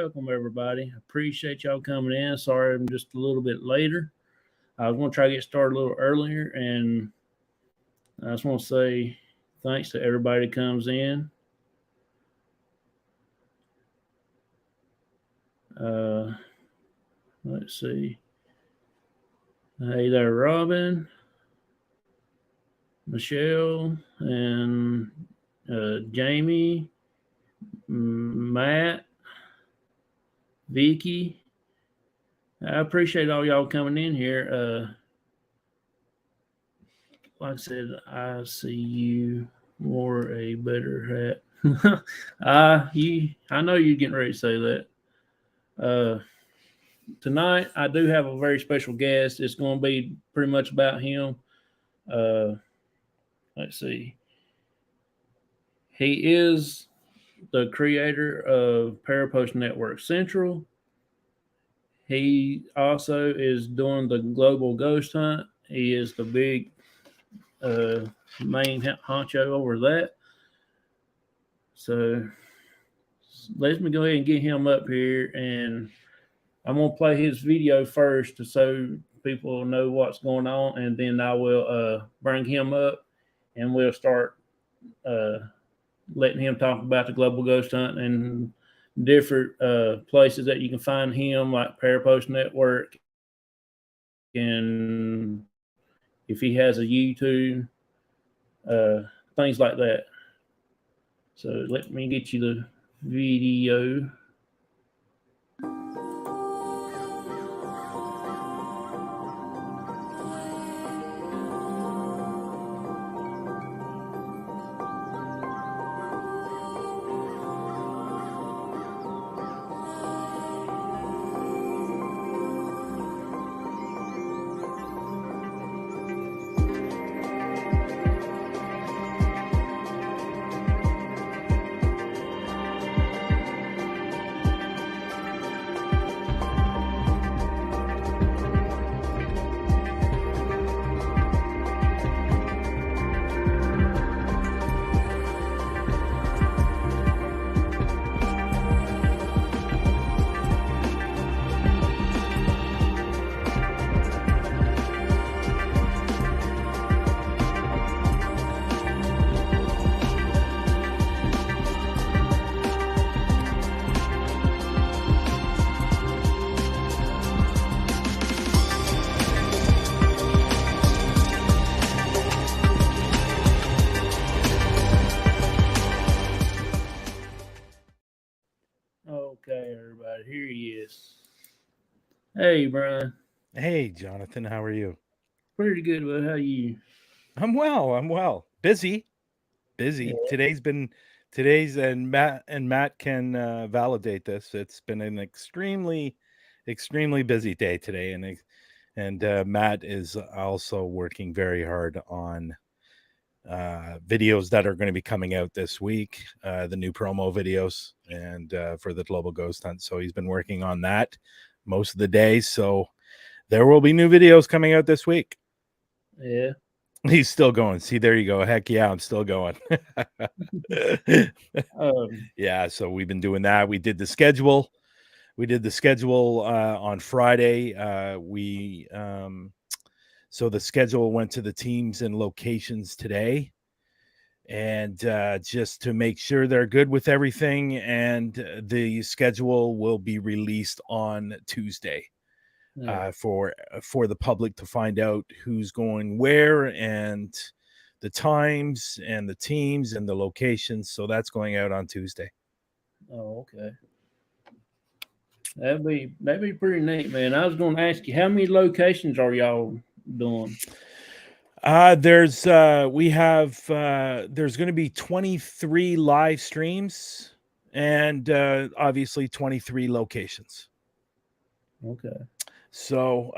welcome, everybody. Appreciate y'all coming in. Sorry I'm just a little bit later. I was going to try to get started a little earlier, and I just want to say thanks to everybody that comes in. Let's see. Hey there, Robin, Michelle, and Jamie, Matt, Vicky. I appreciate all y'all coming in here. Like I said, I see you wore a better hat. I know you're getting ready to say that. Tonight I do have a very special guest. It's going to be pretty much about him. Let's see. He is the creator of Parapost Network Central. He also is doing the Global Ghost Hunt. He is the big main honcho over that. So let me go ahead and get him up here, and I'm going to play his video first so people know what's going on, and then I will bring him up, and we'll start letting him talk about the Global Ghost Hunt and different places that you can find him, like Parapost Network, and if he has a YouTube, things like that. So let me get you the video. Okay, everybody, here he is. Hey, Bryan. Hey, Jonathan, how are you? Pretty good, but how you? I'm well. Busy. Yeah. Today's and Matt can validate this. It's been an extremely busy day today, and Matt is also working very hard on videos that are going to be coming out this week, the new promo videos, and for the Global Ghost Hunt. So he's been working on that most of the day. So there will be new videos coming out this week. Yeah. He's still going. See, there you go. Heck yeah, I'm still going. Yeah, so we've been doing that. We did the schedule. On Friday. So the schedule went to the teams and locations today, and just to make sure they're good with everything. And the schedule will be released on Tuesday. For the public to find out who's going where and the times and the teams and the locations. So that's going out on Tuesday. Oh, okay. That'd be pretty neat, man. I was going to ask you, how many locations are y'all doing? There's going to be 23 live streams and obviously 23 locations. Okay. So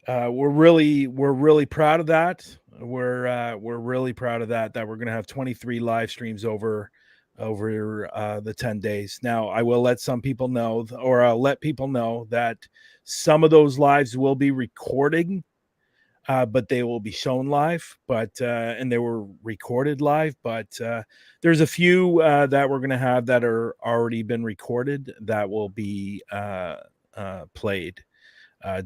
we're really proud of that. We're really proud of that we're going to have 23 live streams over the 10 days. Now, I will let some people know, or I'll let people know that some of those lives will be recording but they will be shown live. But and they were recorded live. But there's a few that we're going to have that are already been recorded that will be played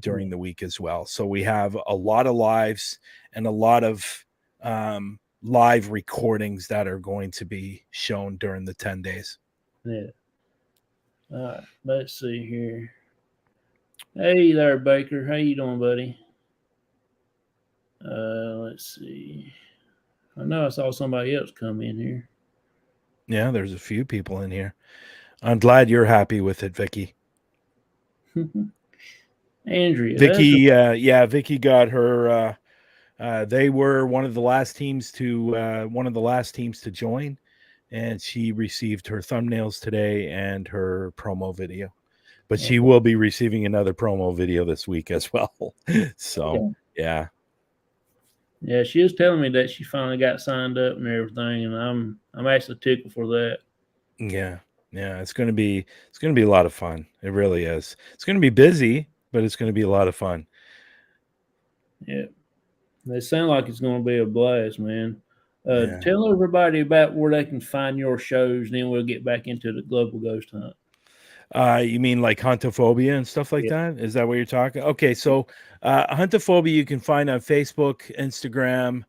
during the week as well. So we have a lot of lives and a lot of live recordings that are going to be shown during the 10 days. Yeah. All right. Let's see here. Hey there, Baker. How you doing, buddy? Let's see. I know I saw somebody else come in here. Yeah, there's a few people in here. I'm glad you're happy with it, Vicky. Andrea. Vicky, Vicky got her. They were one of the last teams to join, and she received her thumbnails today and her promo video. But she will be receiving another promo video this week as well. So yeah. Yeah, she was telling me that she finally got signed up and everything, and I'm actually tickled for that. Yeah. It's gonna be a lot of fun. It really is. It's gonna be busy, but it's gonna be a lot of fun. Yeah. They sound like it's gonna be a blast, man. Tell everybody about where they can find your shows, and then we'll get back into the Global Ghost Hunt. You mean like Huntophobia and stuff like that? Is that what you're talking? Okay, so Huntophobia you can find on Facebook, Instagram,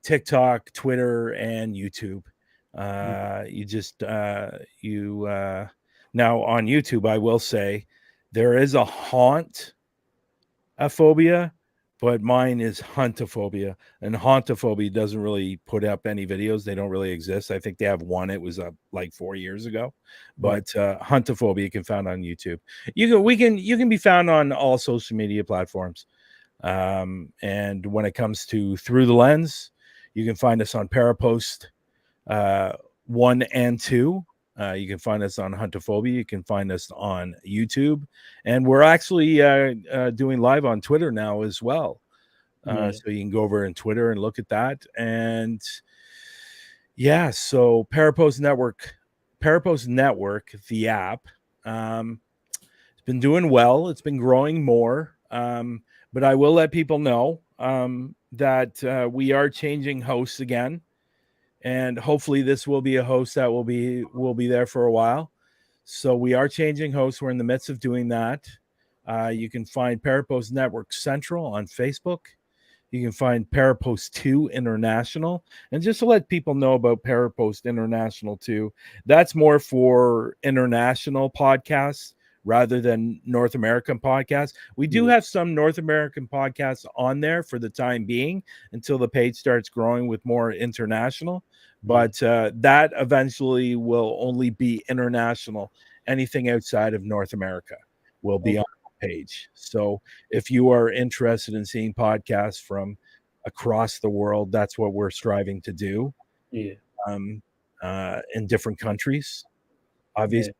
TikTok, Twitter, and YouTube. You just now on YouTube, I will say there is a haunt phobia, but mine is Huntophobia, and Huntophobia doesn't really put up any videos. They don't really exist. I think they have one. It was up like 4 years ago, but Huntophobia you can find on YouTube. You can be found on all social media platforms. And when it comes to Through the Lens, you can find us on Parapost 1 and 2. You can find us on Huntophobia. You can find us on YouTube, and we're actually doing live on Twitter now as well. So you can go over on Twitter and look at that. And so Parapost Network, the app, it's been doing well. It's been growing more. But I will let people know that we are changing hosts again. And hopefully this will be a host that will be there for a while. So we are changing hosts. We're in the midst of doing that. You can find Parapost Network Central on Facebook. You can find Parapost 2 International. And just to let people know about Parapost International 2, that's more for international podcasts rather than North American podcasts. We do have some North American podcasts on there for the time being until the page starts growing with more international. But that eventually will only be international. Anything outside of North America will be on the page. So if you are interested in seeing podcasts from across the world, that's what we're striving to do. In different countries, obviously.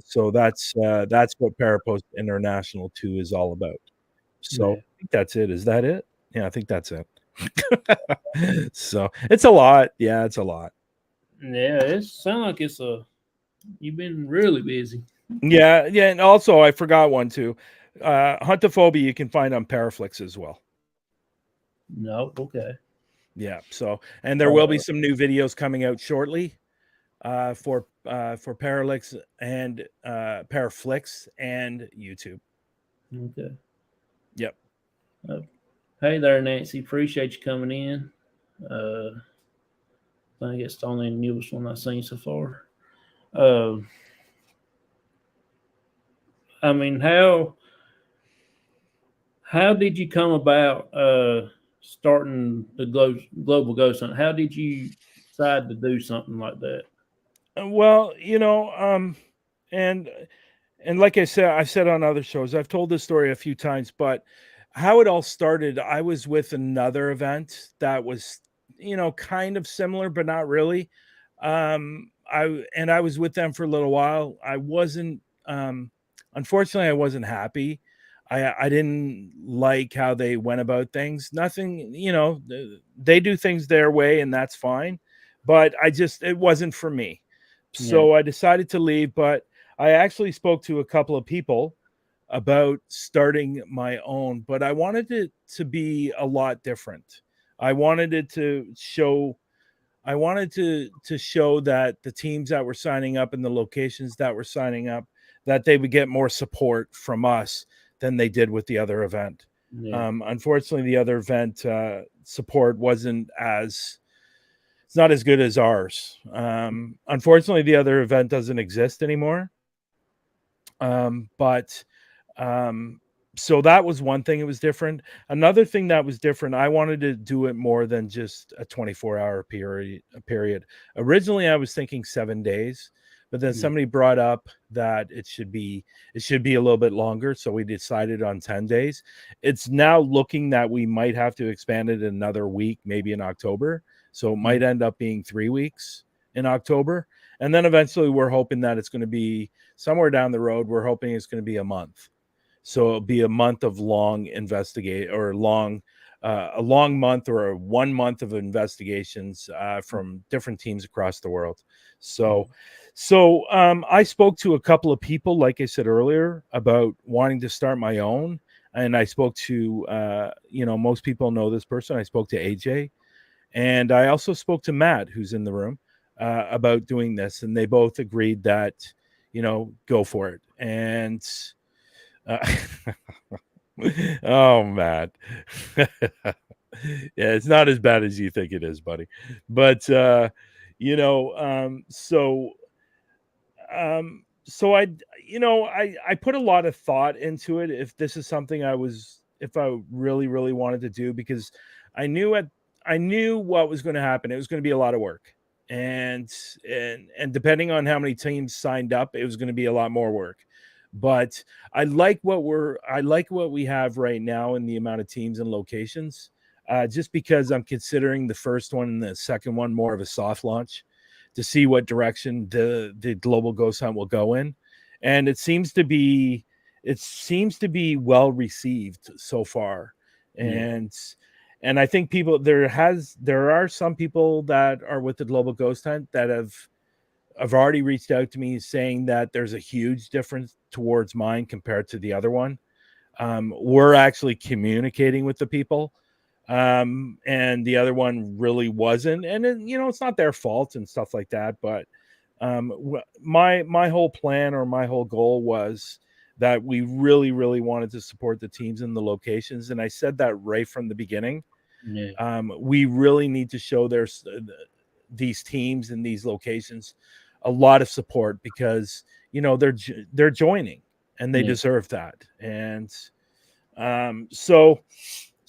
So that's what Parapost International 2 is all about. So I think that's it. Is that it? Yeah, I think that's it. So it's a lot. Yeah, it's a lot. Yeah, it sounds like you've been really busy. Yeah, and also I forgot one too. Huntophobia you can find on Paraflix as well. No, okay. Yeah, so and there will be some new videos coming out shortly for Paraflix and YouTube. Okay. Yep. Hey there, Nancy. Appreciate you coming in. I think it's the only newest one I've seen so far. I mean, how did you come about starting the Global Ghost Hunt? How did you decide to do something like that? Well, and like I said, I've said on other shows, I've told this story a few times, but how it all started, I was with another event that was, kind of similar, but not really. I was with them for a little while. I wasn't, unfortunately, I wasn't happy. I didn't like how they went about things. Nothing, they do things their way and that's fine. But it wasn't for me. So I decided to leave, but I actually spoke to a couple of people about starting my own, but I wanted it to be a lot different. I wanted it to show I wanted to show that the teams that were signing up and the locations that were signing up, that they would get more support from us than they did with the other event. Yeah. Unfortunately, the other event support wasn't as it's not as good as ours. Unfortunately, the other event doesn't exist anymore. But so that was one thing. It was different. Another thing that was different, I wanted to do it more than just a 24-hour period. Originally, I was thinking 7 days, but then Yeah. somebody brought up that it should be a little bit longer, so we decided on 10 days. It's now looking that we might have to expand it another week, maybe in October. So it might end up being 3 weeks in October. And then eventually we're hoping that it's going to be somewhere down the road. We're hoping it's going to be a month. So it'll be a month of long investigate or a long month or 1 month of investigations from different teams across the world. So, I spoke to a couple of people, like I said earlier, about wanting to start my own. And I spoke to, most people know this person. I spoke to AJ, and I also spoke to Matt, who's in the room, about doing this. And they both agreed that, go for it. And oh, Matt. Yeah, it's not as bad as you think it is, buddy. But, so I put a lot of thought into it. If this is something if I really, really wanted to do, because I knew what was going to happen. It was going to be a lot of work, and depending on how many teams signed up, it was going to be a lot more work. But I like what we have right now in the amount of teams and locations. Just because I'm considering the first one and the second one more of a soft launch, to see what direction the global ghost hunt will go in. And it seems to be well received so far. And I think there are some people that are with the global ghost hunt that have already reached out to me saying that there's a huge difference towards mine compared to the other one. We're actually communicating with the people, and the other one really wasn't. And it's not their fault and stuff like that. But my whole plan, or my whole goal, was that we really, really wanted to support the teams and the locations. And I said that right from the beginning. We really need to show these teams and these locations a lot of support, because they're joining and they deserve that. And so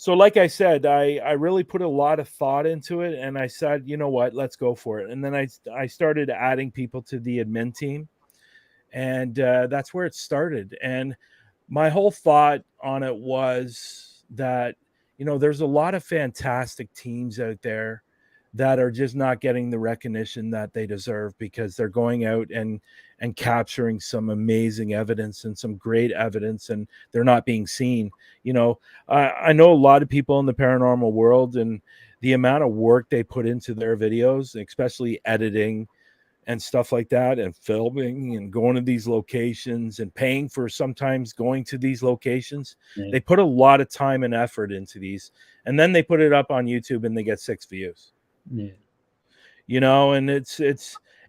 like I said, I really put a lot of thought into it, and I said, you know what, let's go for it. And then I started adding people to the admin team, and that's where it started. And my whole thought on it was that there's a lot of fantastic teams out there that are just not getting the recognition that they deserve, because they're going out and capturing some amazing evidence and some great evidence, and they're not being seen. I know a lot of people in the paranormal world, and the amount of work they put into their videos, especially editing and stuff like that, and filming and going to these locations and paying for sometimes going to these locations. They put a lot of time and effort into these, and then they put it up on YouTube and they get 6 views. And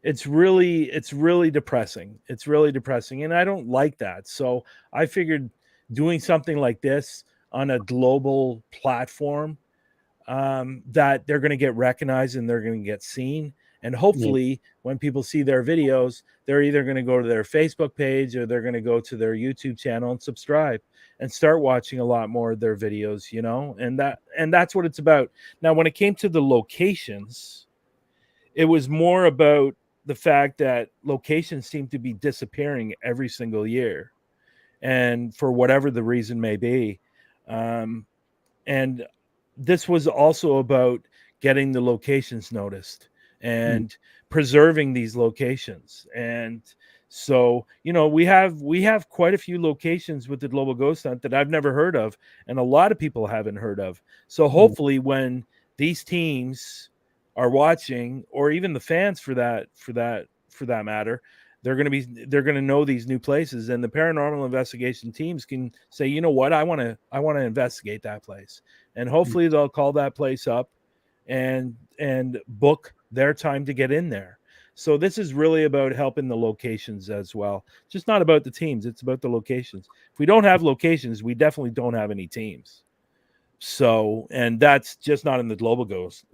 it's really depressing. It's really depressing, and I don't like that. So I figured doing something like this on a global platform, that they're going to get recognized and they're going to get seen. And hopefully when people see their videos, they're either going to go to their Facebook page, or they're going to go to their YouTube channel and subscribe and start watching a lot more of their videos, and that's what it's about. Now, when it came to the locations, it was more about the fact that locations seem to be disappearing every single year, and for whatever the reason may be. And this was also about getting the locations noticed and preserving these locations. And so, we have quite a few locations with the global ghost hunt that I've never heard of, and a lot of people haven't heard of. So hopefully when these teams are watching, or even the fans for that matter, they're going to know these new places, and the paranormal investigation teams can say, you know what, I want to investigate that place, and hopefully they'll call that place up and book their time to get in there. So this is really about helping the locations as well. Just not about the teams, it's about the locations. If we don't have locations, we definitely don't have any teams. So, and that's just not in the global ghost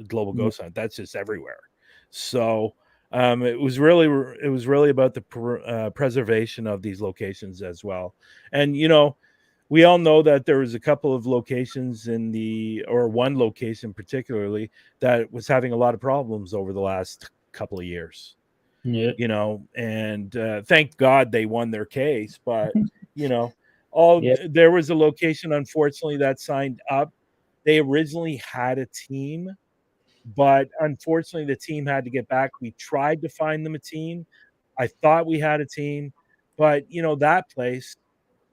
hunt, that's just everywhere. So it was really about the preservation of these locations as well. And we all know that there was a couple of locations or one location particularly that was having a lot of problems over the last couple of years. Yeah. And thank God they won their case. But Yeah. there was a location, unfortunately, that signed up. They originally had a team, but unfortunately the team had to get back. We tried to find them a team. I thought we had a team, but that place,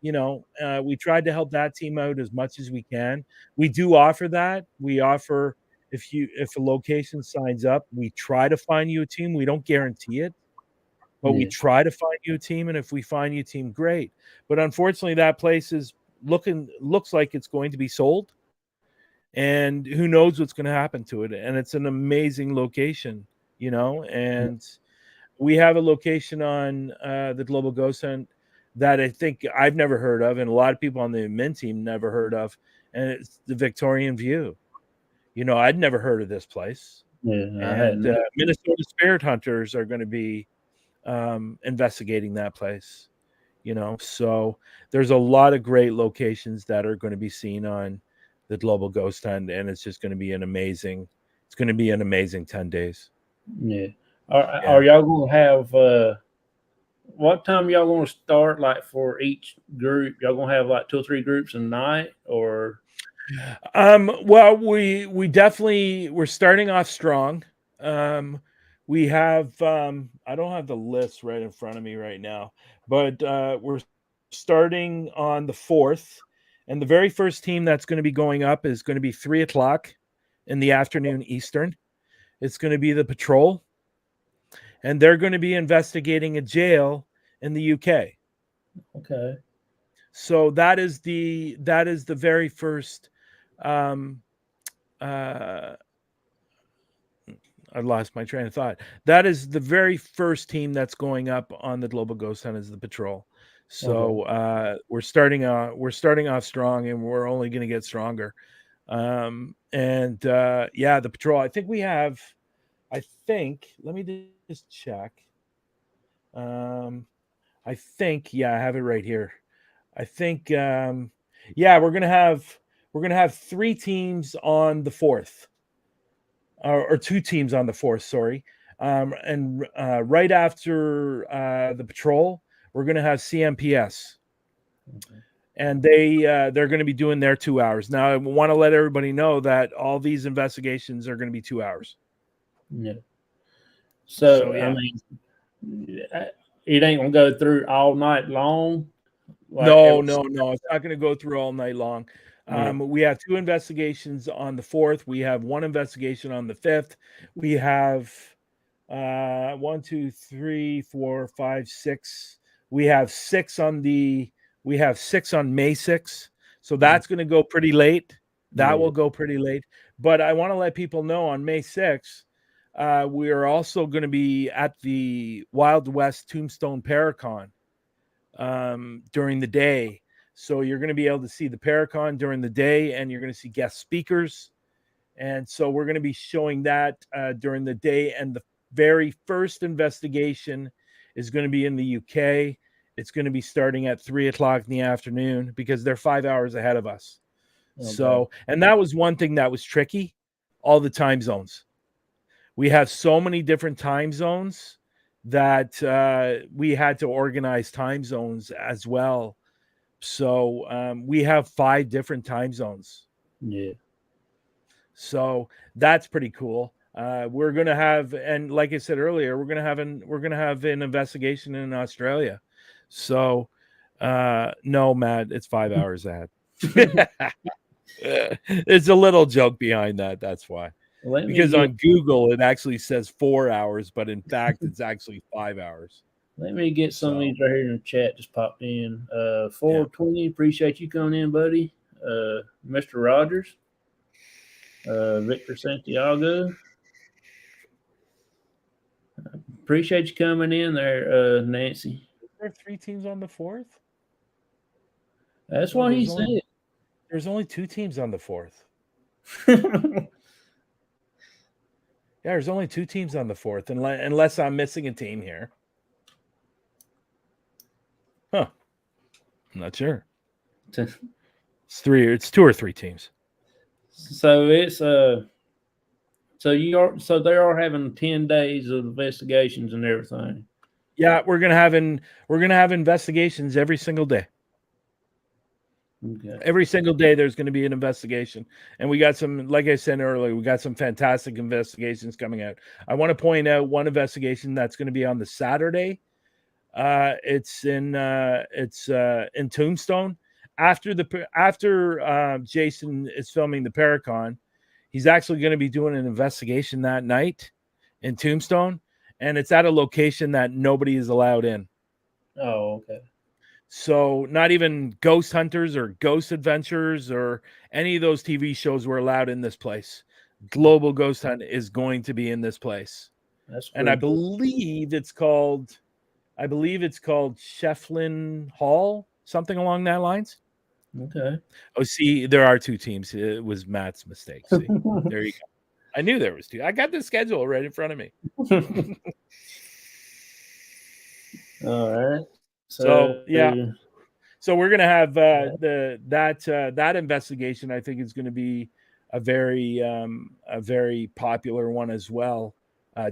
we tried to help that team out as much as we can. We do offer that. We offer, if a location signs up, we try to find you a team. We don't guarantee it, but we try to find you a team. And if we find you a team, great. But unfortunately, that place looks like it's going to be sold. And who knows what's going to happen to it. And it's an amazing location, and we have a location on the Global Ghost Hunt that I think I've never heard of, and a lot of people on the admin team never heard of, and it's the Victorian View. I'd never heard of this place. Yeah, And Minnesota Spirit Hunters are going to be investigating that place. So there's a lot of great locations that are going to be seen on the Global Ghost Hunt, and it's just going to be an amazing 10 days. Yeah. Are y'all gonna have what time y'all gonna start, like, for each group? Y'all gonna have like 2 or 3 groups a night, or? Well, we're starting off strong. We have I don't have the list right in front of me right now, but we're starting on the 4th, and the very first team that's going to be going up is going to be 3:00 in the afternoon Eastern. It's going to be the patrol, and they're going to be investigating a jail in the UK. Okay. So that is the very first I lost my train of thought. That is the very first team that's going up on the Global Ghost Hunt, is the patrol. So we're starting off strong, and we're only going to get stronger. The patrol. I think let me just check. I think I have it right here. I think we're gonna have 3 teams on the 4th. Or 2 teams on the 4th, sorry. And right after the patrol, we're going to have C.O.P.S. Okay. And they're going to be doing their 2 hours. Now, I want to let everybody know that all these investigations are going to be 2 hours. Yeah. So yeah. I mean, it ain't gonna go through all night long. No. It's not going to go through all night long. Yeah. We have 2 investigations on the 4th. We have 1 investigation on the 5th. We have 1, 2, 3, 4, 5, 6. We have 6 on May 6th. So that's going to go pretty late. That will go pretty late. But I want to let people know on May 6th, we are also going to be at the Wild West Tombstone Paracon during the day. So you're going to be able to see the Paracon during the day, and you're going to see guest speakers. And so we're going to be showing that during the day. And the very first investigation is going to be in the UK. It's going to be starting at 3:00 in the afternoon, because they're 5 hours ahead of us. Okay. So, and that was one thing that was tricky, all the time zones. We have so many different time zones that we had to organize time zones as well. So we have 5 different time zones. Yeah. So that's pretty cool. We're going to have, and like I said earlier, we're going to have an investigation in Australia. So no, Matt, it's 5 hours ahead. It's a little joke behind that. That's why. Because on Google, it actually says 4 hours, but in fact, it's actually 5 hours. Let me get some of So these right here in the chat. Just popped in. yeah, 420. Appreciate you coming in, buddy. Mr. Rogers. Victor Santiago. Appreciate you coming in there, Nancy. there are 3 teams on the 4th. That's No, what he said. there's only 2 teams on the 4th. Yeah, there's only 2 teams on the 4th, unless I'm missing a team here. Huh? I'm not sure. It's 2 or 3 teams. So it's so they are having 10 days of investigations and everything. Yeah, we're gonna have investigations every single day. Okay. Every single day there's going to be an investigation, and we got some, like I said earlier, we got some fantastic investigations coming out. I want to point out one investigation that's going to be on the Saturday. It's in Tombstone. After Jason is filming the Paracon, he's actually going to be doing an investigation that night in Tombstone, and it's at a location that nobody is allowed in. Oh, okay. So not even Ghost Hunters or Ghost Adventures or any of those TV shows were allowed in this place. Global Ghost Hunt is going to be in this place. That's and I cool. believe it's called Shefflin Hall, something along that lines. Okay. Oh, see, there are 2 teams. It was Matt's mistake. See, there you go. I knew there was 2. I got the schedule right in front of me. All right. So yeah. So we're gonna have that investigation. I think is going to be a very popular one as well,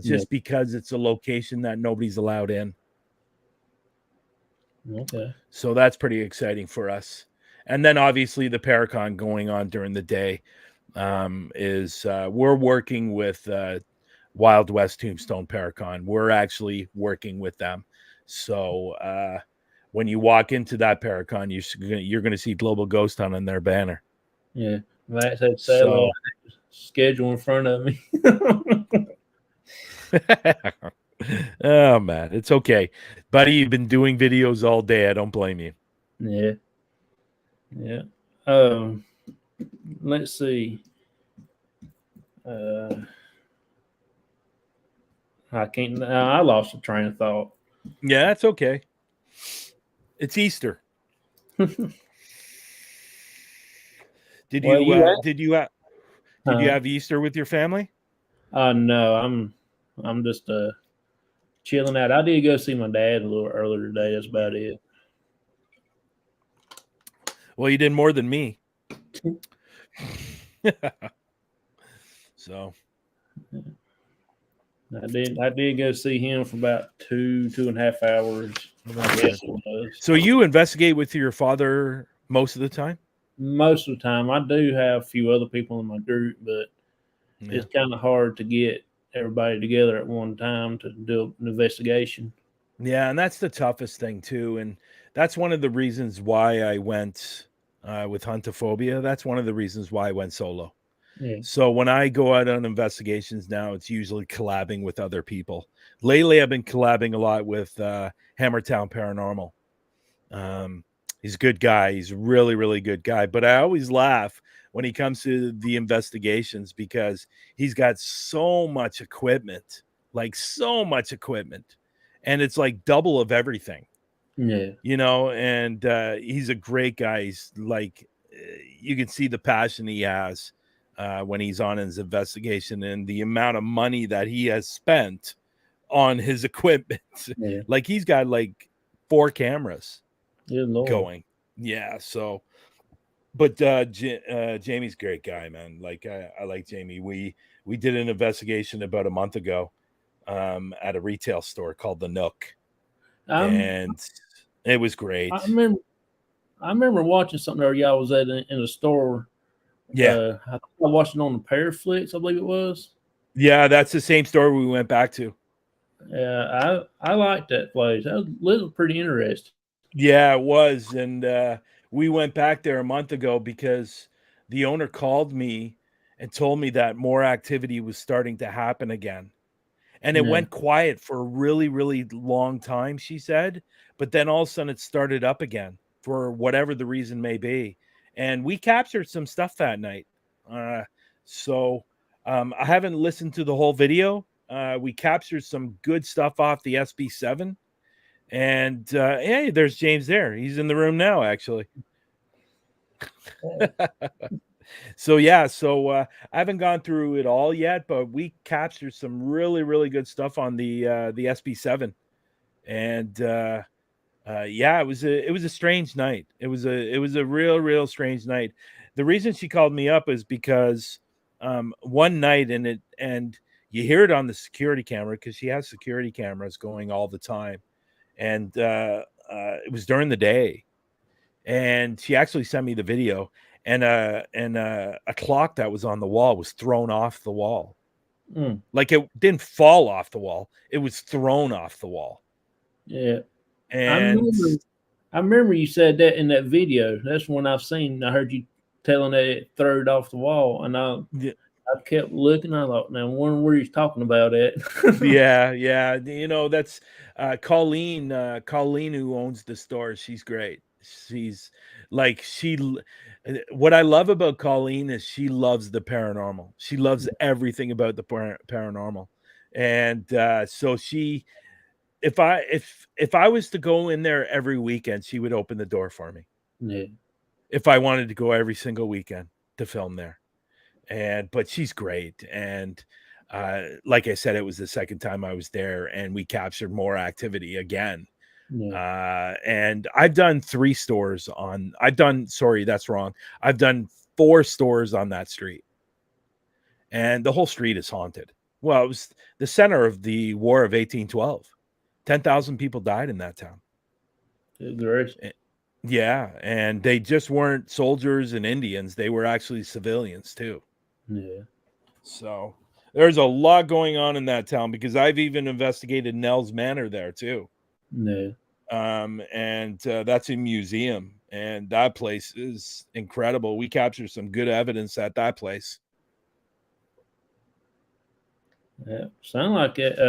just because it's a location that nobody's allowed in. Okay. So that's pretty exciting for us. And then obviously the Paracon going on during the day is we're working with Wild West Tombstone Paracon. We're actually working with them. So when you walk into that Paracon, you're going to see Global Ghost Hunt on their banner. Yeah, Max had schedule in front of me. Oh man, it's okay, buddy. You've been doing videos all day. I don't blame you. Yeah. Let's see. I can't. I lost the train of thought. Yeah, that's okay. It's Easter. Did you have Easter with your family? No, I'm just chilling out. I did go see my dad a little earlier today. That's about it. Well, you did more than me. So I did go see him for about 2.5 hours. I guess it was. So you investigate with your father most of the time? Most of the time. I do have a few other people in my group, but it's kind of hard to get everybody together at one time to do an investigation. Yeah, and that's the toughest thing too. And that's one of the reasons why I went with Huntophobia. That's one of the reasons why I went solo. Yeah. So when I go out on investigations now, it's usually collabing with other people. Lately, I've been collabing a lot with Hammertown Paranormal. He's a good guy. He's a really, really good guy. But I always laugh when he comes to the investigations because he's got so much equipment, and it's like double of everything. Yeah. And he's a great guy. He's like, you can see the passion he has when he's on his investigation and the amount of money that he has spent on his equipment. Yeah. Like he's got like 4 cameras going. Yeah. So, but Jamie's a great guy, man. Like I like Jamie. We did an investigation about a month ago at a retail store called The Nook. And it was great. I remember watching something there. Y'all was at in a store. Yeah, I watched it on the Paraflix, I believe it was. Yeah, that's the same store we went back to. Yeah, I liked that place. That was pretty interesting. Yeah, it was, and we went back there a month ago because the owner called me and told me that more activity was starting to happen again. and it went quiet for a really, really long time, she said, but then all of a sudden it started up again for whatever the reason may be. And we captured some stuff that night. So I haven't listened to the whole video. We captured some good stuff off the SB7. And hey, there's James there. He's in the room now, actually. So yeah, I haven't gone through it all yet, but we captured some really, really good stuff on the SB7. And yeah, it was a strange night. It was a real strange night. The reason she called me up is because one night, and you hear it on the security camera, because she has security cameras going all the time, and it was during the day, and she actually sent me the video, and a clock that was on the wall was thrown off the wall. Like, it didn't fall off the wall, it was thrown off the wall. Yeah. And I remember you said that in that video. That's one I've seen. I heard you telling that it threw it off the wall, and I kept looking. I thought, now, I wonder where he's talking about it. yeah, you know, that's Colleen, who owns the store. She's great. She's like, what I love about Colleen is she loves the paranormal. She loves everything about the paranormal. And so she, if I was to go in there every weekend, she would open the door for me. Yeah. If I wanted to go every single weekend to film there. But she's great. And like I said, it was the second time I was there, and we captured more activity again. Yeah. And I've done 3 stores on, sorry, that's wrong. I've done 4 stores on that street. And the whole street is haunted. Well, it was the center of the War of 1812. 10,000 people died in that town. Yeah, and they just weren't soldiers and Indians. They were actually civilians too. Yeah. So there's a lot going on in that town, because I've even investigated Nell's Manor there too. Yeah. And that's a museum, and that place is incredible. We captured some good evidence at that place. Yeah, sound like it.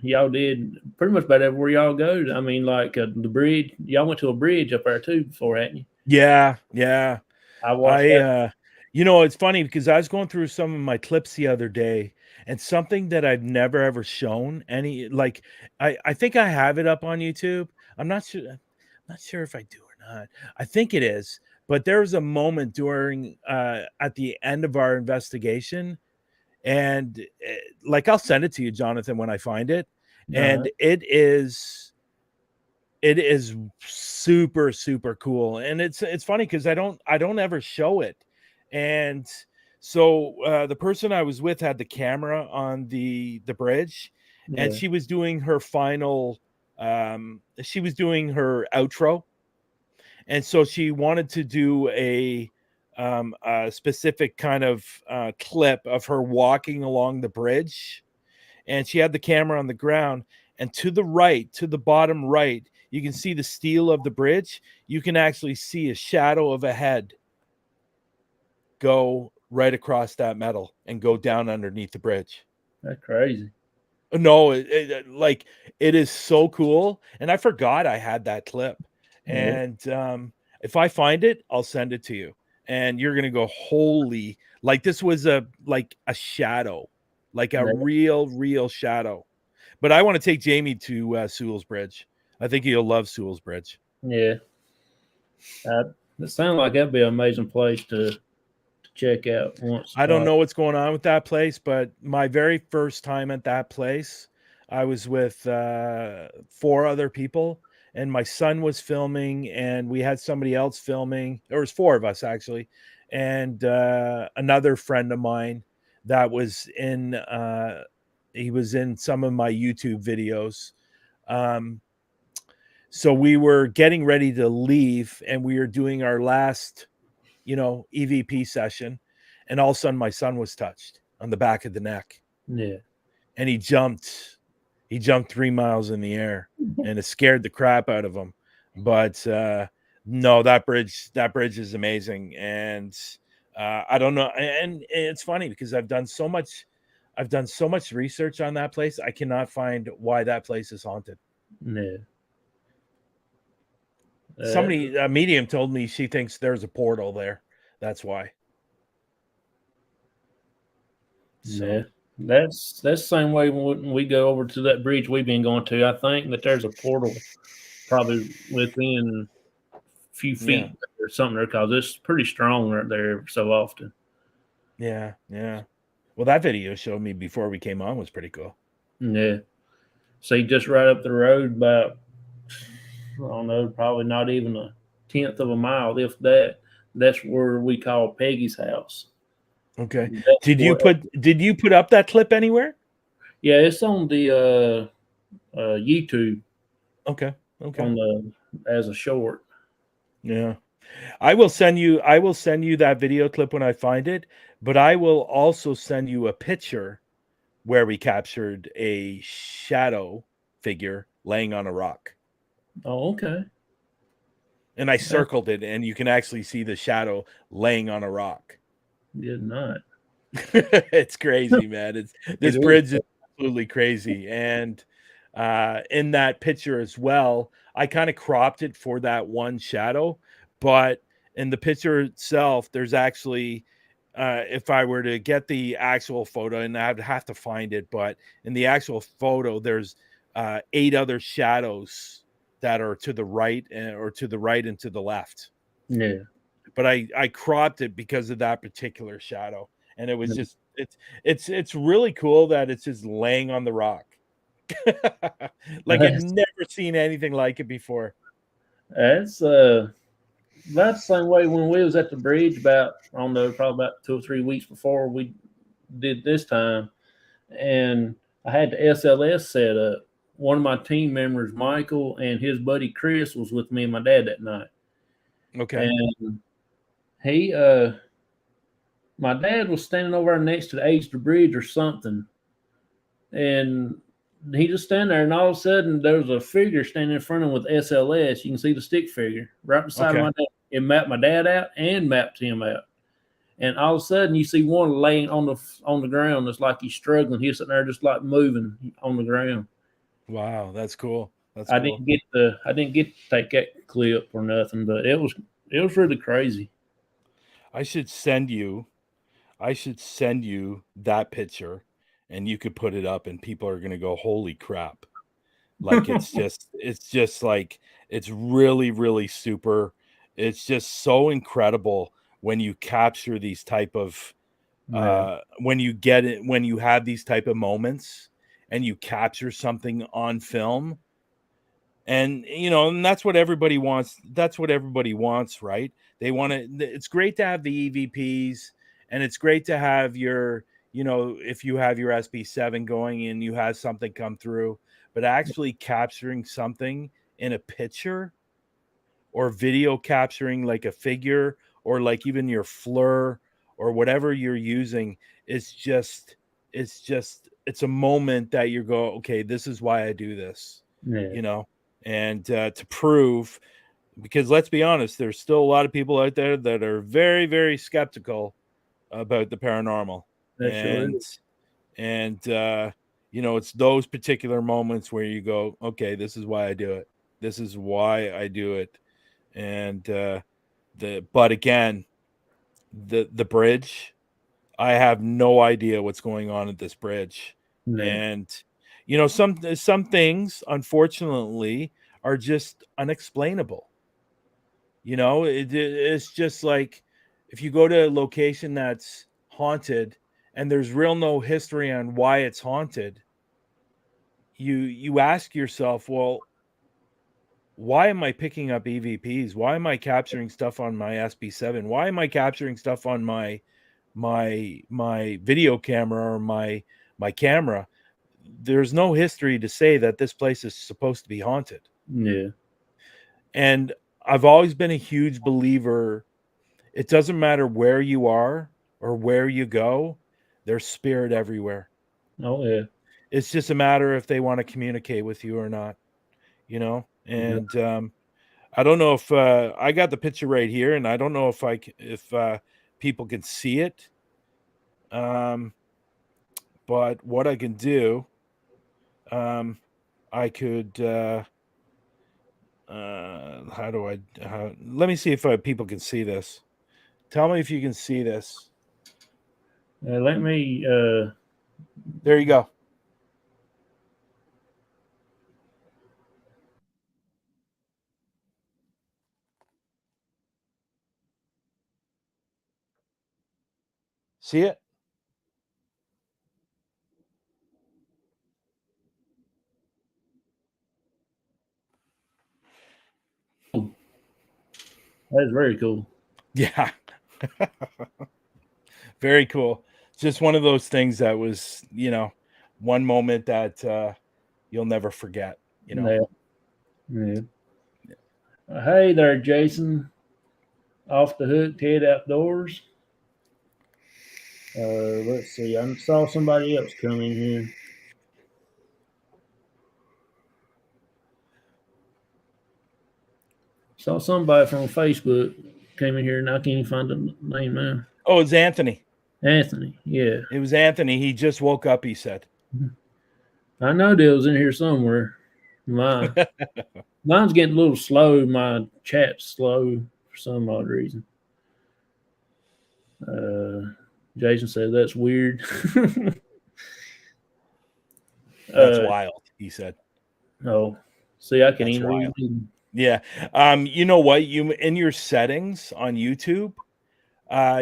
Y'all did pretty much about everywhere y'all go. I mean, like the bridge. Y'all went to a bridge up there too before, hadn't you? Yeah. I watched that. You know, it's funny because I was going through some of my clips the other day, and something that I've never ever shown any, like, I think I have it up on YouTube. I'm not sure if I do or not. I think it is, but there was a moment during at the end of our investigation, and like, I'll send it to you, Jonathan, when I find it. And it is super, super cool. And it's funny because I don't ever show it. And so the person I was with had the camera on the bridge, and she was doing her final she was doing her outro, and so she wanted to do a specific kind of clip of her walking along the bridge, and she had the camera on the ground, and to the right, to the bottom right, you can see the steel of the bridge. You can actually see a shadow of a head go right across that metal and go down underneath the bridge. That's crazy. No, like, it is so cool. And I forgot I had that clip. And if I find it, I'll send it to you. And you're going to go, holy, like, this was a shadow, like a real shadow. But I want to take Jamie to Sewell's Bridge. I think he'll love Sewell's Bridge. Yeah. It sounds like that'd be an amazing place to check out once. I don't know what's going on with that place, but my very first time at that place, I was with 4 other people, and my son was filming, and we had somebody else filming. There was 4 of us, actually, and another friend of mine that was in he was in some of my YouTube videos. So we were getting ready to leave, and we were doing our last, EVP session, and all of a sudden my son was touched on the back of the neck. Yeah. And he jumped 3 miles in the air, and it scared the crap out of him. But no, that bridge is amazing. And I don't know. And it's funny because I've done so much I've done so much research on that place. I cannot find why that place is haunted. Yeah. Somebody, a medium, told me she thinks there's a portal there. That's why. So. Yeah, that's the same way when we go over to that bridge we've been going to. I think that there's a portal probably within a few feet or something there because it's pretty strong right there so often. Yeah, yeah. Well, that video showed me before we came on was pretty cool. Yeah. See, just right up the road about, I don't know, probably not even a tenth of a mile, if that. That's where we call Peggy's house. Okay. That's Did you put up that clip anywhere? Yeah, it's on the YouTube. Okay. On the as a short. Yeah. I will send you that video clip when I find it, but I will also send you a picture where we captured a shadow figure laying on a rock. Oh, okay. And I circled it, and you can actually see the shadow laying on a rock. Did not. It's crazy, man. This bridge is absolutely crazy. And in that picture as well, I kind of cropped it for that one shadow, but in the picture itself, there's actually, if I were to get the actual photo, and I'd have to find it, but in the actual photo, there's 8 other shadows that are to the right or to the right and to the left. Yeah. But I cropped it because of that particular shadow. And it was just, it's really cool that it's just laying on the rock. Like I've never seen anything like it before. That's about the same way when we was at the bridge about, I don't know, probably about 2 or 3 weeks before we did this time. And I had the SLS set up. One of my team members, Michael, and his buddy Chris was with me and my dad that night. Okay. And he my dad was standing over next to the edge of the bridge or something. And he just standing there, and all of a sudden there was a figure standing in front of him with SLS. You can see the stick figure right beside my dad. It mapped my dad out and mapped him out. And all of a sudden you see one laying on the ground. It's like he's struggling. He's sitting there just like moving on the ground. Wow, that's cool. I didn't get to take that clip or nothing, but it was really crazy. I should send you that picture, and you could put it up, and people are gonna go, holy crap. Like it's just like, it's really, really super. It's just so incredible when you capture these type of when you have these type of moments and you capture something on film. And and that's what everybody wants. That's what everybody wants, right? They want to, it's great to have the EVPs, and it's great to have your, if you have your SP7 going and you have something come through, but actually capturing something in a picture or video capturing like a figure or like even your FLIR or whatever you're using, it's a moment that you go, okay, this is why I do this. And to prove, because let's be honest, there's still a lot of people out there that are very, very skeptical about the paranormal. And it's those particular moments where you go, okay, this is why I do it. This is why I do it. And but again, the bridge, I have no idea what's going on at this bridge. And some things, unfortunately, are just unexplainable. It's just like, if you go to a location that's haunted and there's no history on why it's haunted, you ask yourself, well, why am I picking up EVPs? Why am I capturing stuff on my SP7? Why am I capturing stuff on my video camera or my camera? There's no history to say that this place is supposed to be haunted. And I've always been a huge believer. It doesn't matter where you are or where you go, there's spirit everywhere. It's just a matter if they want to communicate with you or not, and I don't know if I got the picture right here, and I don't know if people can see it. But But what I can do, I could. Let me see if people can see this. Tell me if you can see this. Let me. There you go. See it? That's very cool. Yeah. Very cool. Just one of those things that was, one moment that you'll never forget, Yeah. Yeah. Hey there, Jason. Off the hook, Ted Outdoors. Let's see. I saw somebody else come in here. Saw somebody from Facebook came in here, and I can't even find the name now. Oh, it's Anthony. Anthony. Yeah. It was Anthony. He just woke up, he said. I know Dale's in here somewhere. Mine's getting a little slow. My chat's slow for some odd reason. Jason said that's weird. That's wild, he said. Oh, see, I can That's even read. Yeah. You know what? You in your settings on YouTube,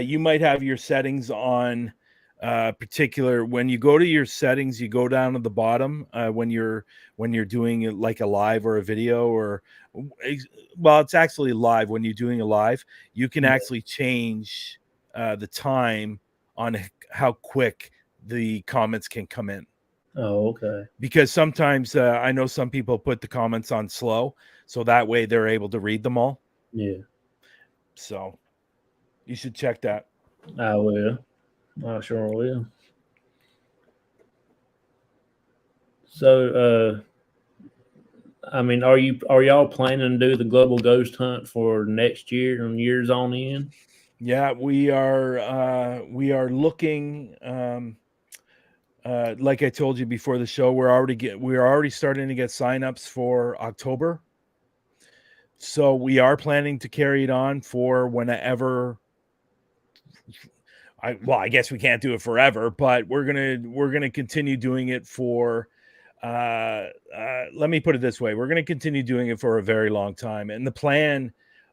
you might have your settings on particular. When you go to your settings, you go down to the bottom when you're doing it like a live or a video, or well, it's actually live. When you're doing a live, you can actually change the time on how quick the comments can come in. Oh, okay. Because sometimes I know some people put the comments on slow, so that way they're able to read them all. Yeah. So you should check that. I will. I sure will. So, I mean, are y'all planning to do the global ghost hunt for next year and years on end? Yeah, we are looking. Like I told you before the show, we're already starting to get signups for October. So we are planning to carry it on for whenever. I guess we can't do it forever, but we're gonna continue doing it for. Let me put it this way: we're gonna continue doing it for a very long time, and the plan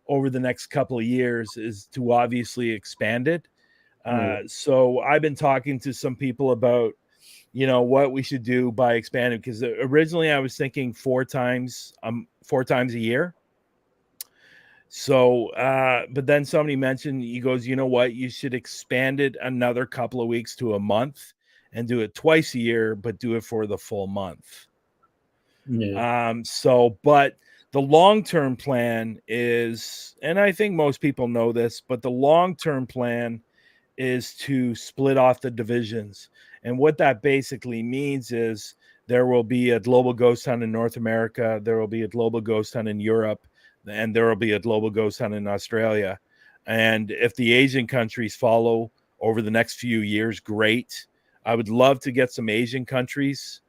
over the next couple of years is to obviously expand it. So I've been talking to some people about, what we should do by expanding, because originally I was thinking 4 times a year. So, but then somebody mentioned, he goes, you know what, you should expand it another couple of weeks to a month and do it twice a year, but do it for the full month. Yeah. But the long-term plan is, and I think most people know this, but the long-term plan is to split off the divisions. And what that basically means is there will be a global ghost hunt in North America, there will be a global ghost hunt in Europe, and there will be a global ghost hunt in Australia. And if the Asian countries follow over the next few years, great. I would love to get some Asian countries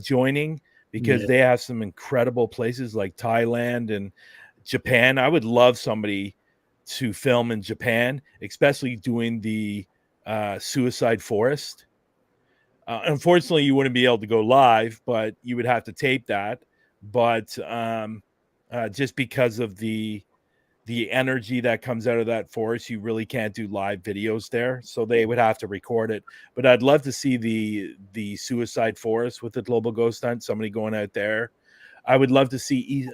joining, because they have some incredible places like Thailand and Japan. I would love somebody to film in Japan, especially doing the suicide forest. Unfortunately, you wouldn't be able to go live, but you would have to tape that. But just because of the energy that comes out of that forest, you really can't do live videos there. So they would have to record it. But I'd love to see the suicide forest with the global ghost hunt, somebody going out there. I would love to see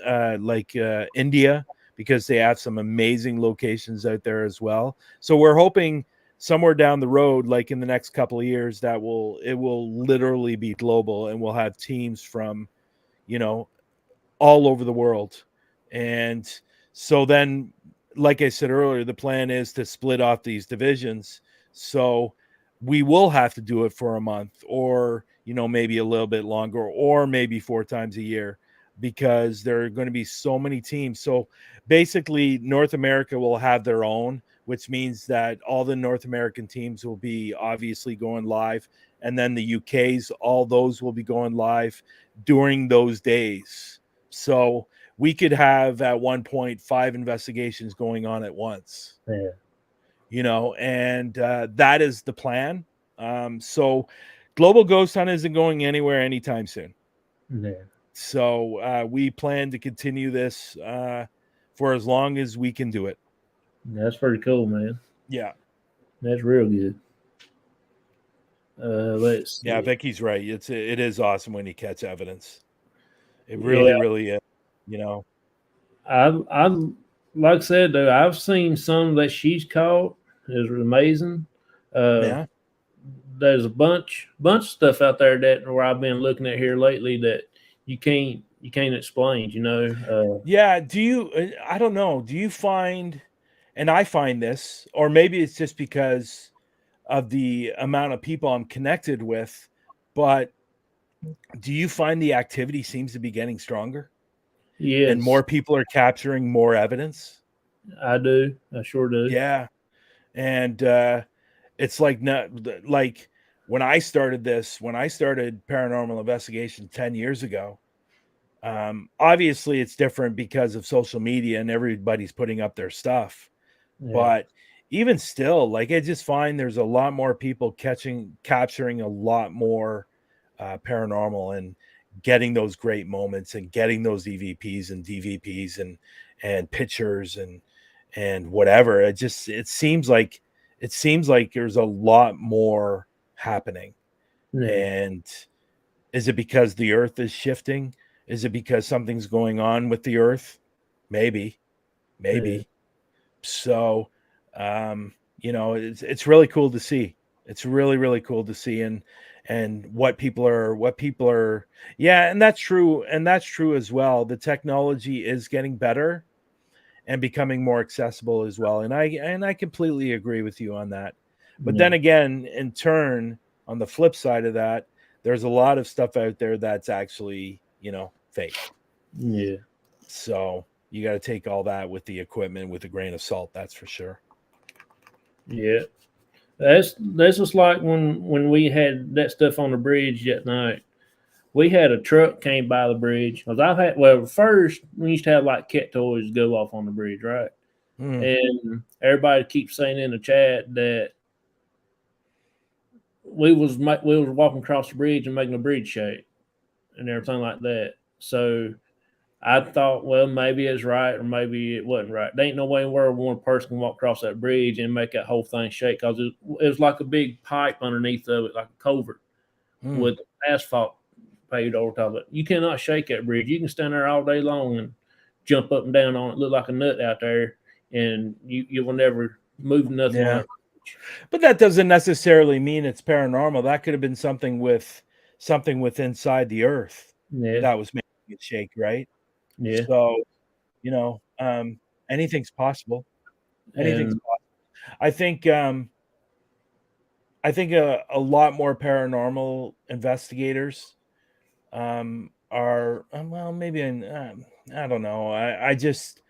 India, because they have some amazing locations out there as well. So we're hoping somewhere down the road, like in the next couple of years, that it will literally be global, and we'll have teams from, all over the world. And so then, like I said earlier, the plan is to split off these divisions. So we will have to do it for a month, or, maybe a little bit longer, or maybe 4 times a year, because there are going to be so many teams. So basically, North America will have their own, which means that all the North American teams will be obviously going live. and then the UK's, all those will be going live during those days. So we could have at one point 5 investigations going on at once. Yeah. You know, and that is the plan. So Global Ghost Hunt isn't going anywhere anytime soon. Yeah. So we plan to continue this for as long as we can do it. That's pretty cool, man. Yeah. That's real good. Let's see. Yeah, Vicky's right. It is awesome when you catch evidence. It really, really is, you know. I like I said though, I've seen some that she's caught. Is amazing. Yeah. There's a bunch of stuff out there that where I've been looking at here lately that you can't explain. You know. Yeah. Do you? I don't know. Do you find? And I find this, or maybe it's just because of the amount of people I'm connected with, but do you find the activity seems to be getting stronger? Yes. And more people are capturing more evidence? I do. I sure do. Yeah. And it's like when I started paranormal investigation 10 years ago, obviously it's different because of social media and everybody's putting up their stuff. Yeah. But even still, like I just find there's a lot more people capturing a lot more paranormal and getting those great moments and getting those EVPs and DVPs and pictures and whatever. It seems like there's a lot more happening. Yeah. And is it because the earth is shifting? Is it because something's going on with the earth? Maybe. Yeah. So, you know, it's really cool to see. It's really, really cool to see and what people are. Yeah. And that's true. And that's true as well. The technology is getting better and becoming more accessible as well. And I completely agree with you on that. But then again, in turn, on the flip side of that, there's a lot of stuff out there that's actually, you know, fake. Yeah. So you got to take all that with the equipment with a grain of salt. That's for sure. Yeah. That's just like when we had that stuff on the bridge that night. We had a truck came by the bridge because first we used to have like cat toys go off on the bridge, right? And everybody keeps saying in the chat that we was walking across the bridge and making the bridge shake and everything like that. So I thought, well, maybe it's right or maybe it wasn't right. There ain't no way in the world one person can walk across that bridge and make that whole thing shake because it was like a big pipe underneath of it, like a culvert with asphalt paved over top of it. You cannot shake that bridge. You can stand there all day long and jump up and down on it, look like a nut out there, and you will never move nothing. Yeah. But that doesn't necessarily mean it's paranormal. That could have been something with inside the earth that was making it shake, right? Yeah. So, you know, anything's possible. Anything's possible. I think a lot more paranormal investigators are well, maybe I don't know. I just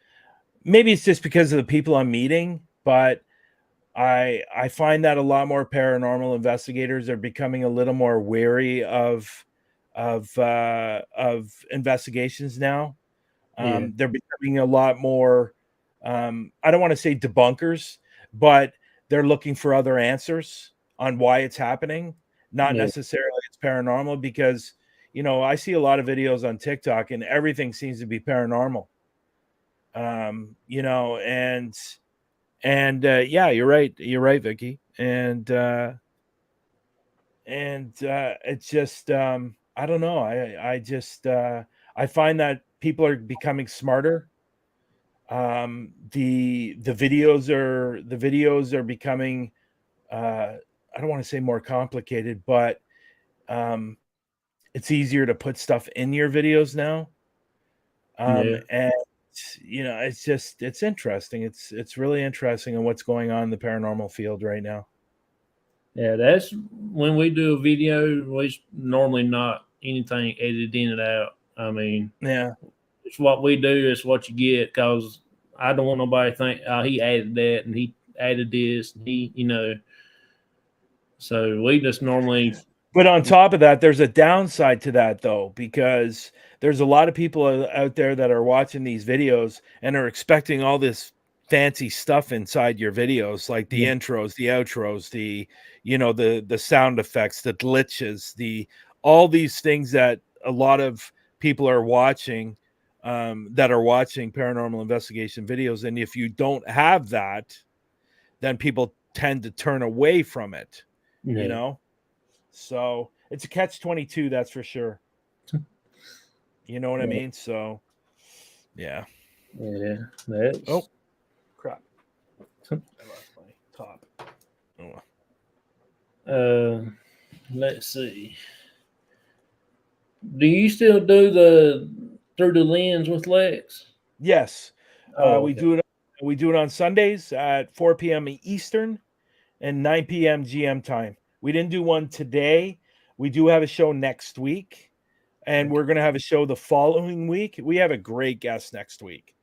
maybe it's just because of the people I'm meeting, but I find that a lot more paranormal investigators are becoming a little more wary of investigations now. They're becoming a lot more. I don't want to say debunkers, but they're looking for other answers on why it's happening. Not necessarily it's paranormal, because you know I see a lot of videos on TikTok and everything seems to be paranormal. You know, and yeah, you're right, Vicky, and it's just I don't know. I just I find that people are becoming smarter. The videos are becoming I don't want to say more complicated, but it's easier to put stuff in your videos now. And you know, it's interesting. It's really interesting on what's going on in the paranormal field right now. Yeah, that's when we do a video, we normally not anything edited in and out. I mean, Yeah, it's what we do, it's what you get, because I don't want nobody to think, oh, he added that and he added this and he, you know. So we just normally But on top of that, there's a downside to that, though, because there's a lot of people out there that are watching these videos and are expecting all this fancy stuff inside your videos, like the Yeah. intros, the outros, the sound effects, the glitches, all these things that a lot of people are watching, that are watching paranormal investigation videos. And if you don't have that, then people tend to turn away from it, you Yeah. know? So it's a catch-22, that's for sure. You know what I mean? So, yeah. Yeah. That's Oh, crap. I lost my top. Oh. Let's see. Do you still do the through the lens with Lex? Yes. Oh, We okay. do it on Sundays at 4 p.m. Eastern and 9 p.m. GM time. We didn't do one today. We do have a show next week, and we're going to have a show the following week. We have a great guest next week.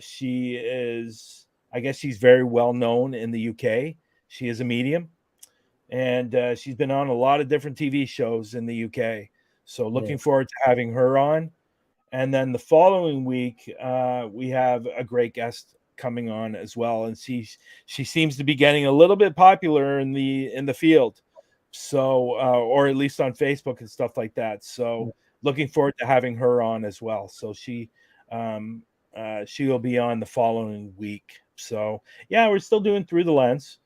She is, I guess she's very well known in the UK. She is a medium, and she's been on a lot of different TV shows in the UK. So Yeah. looking forward to having her on. And then the following week, we have a great guest coming on as well, and she seems to be getting a little bit popular in the field, so or at least on Facebook and stuff like that. So looking forward to having her on as well. So she will be on the following week. So yeah, we're still doing Through the Lens.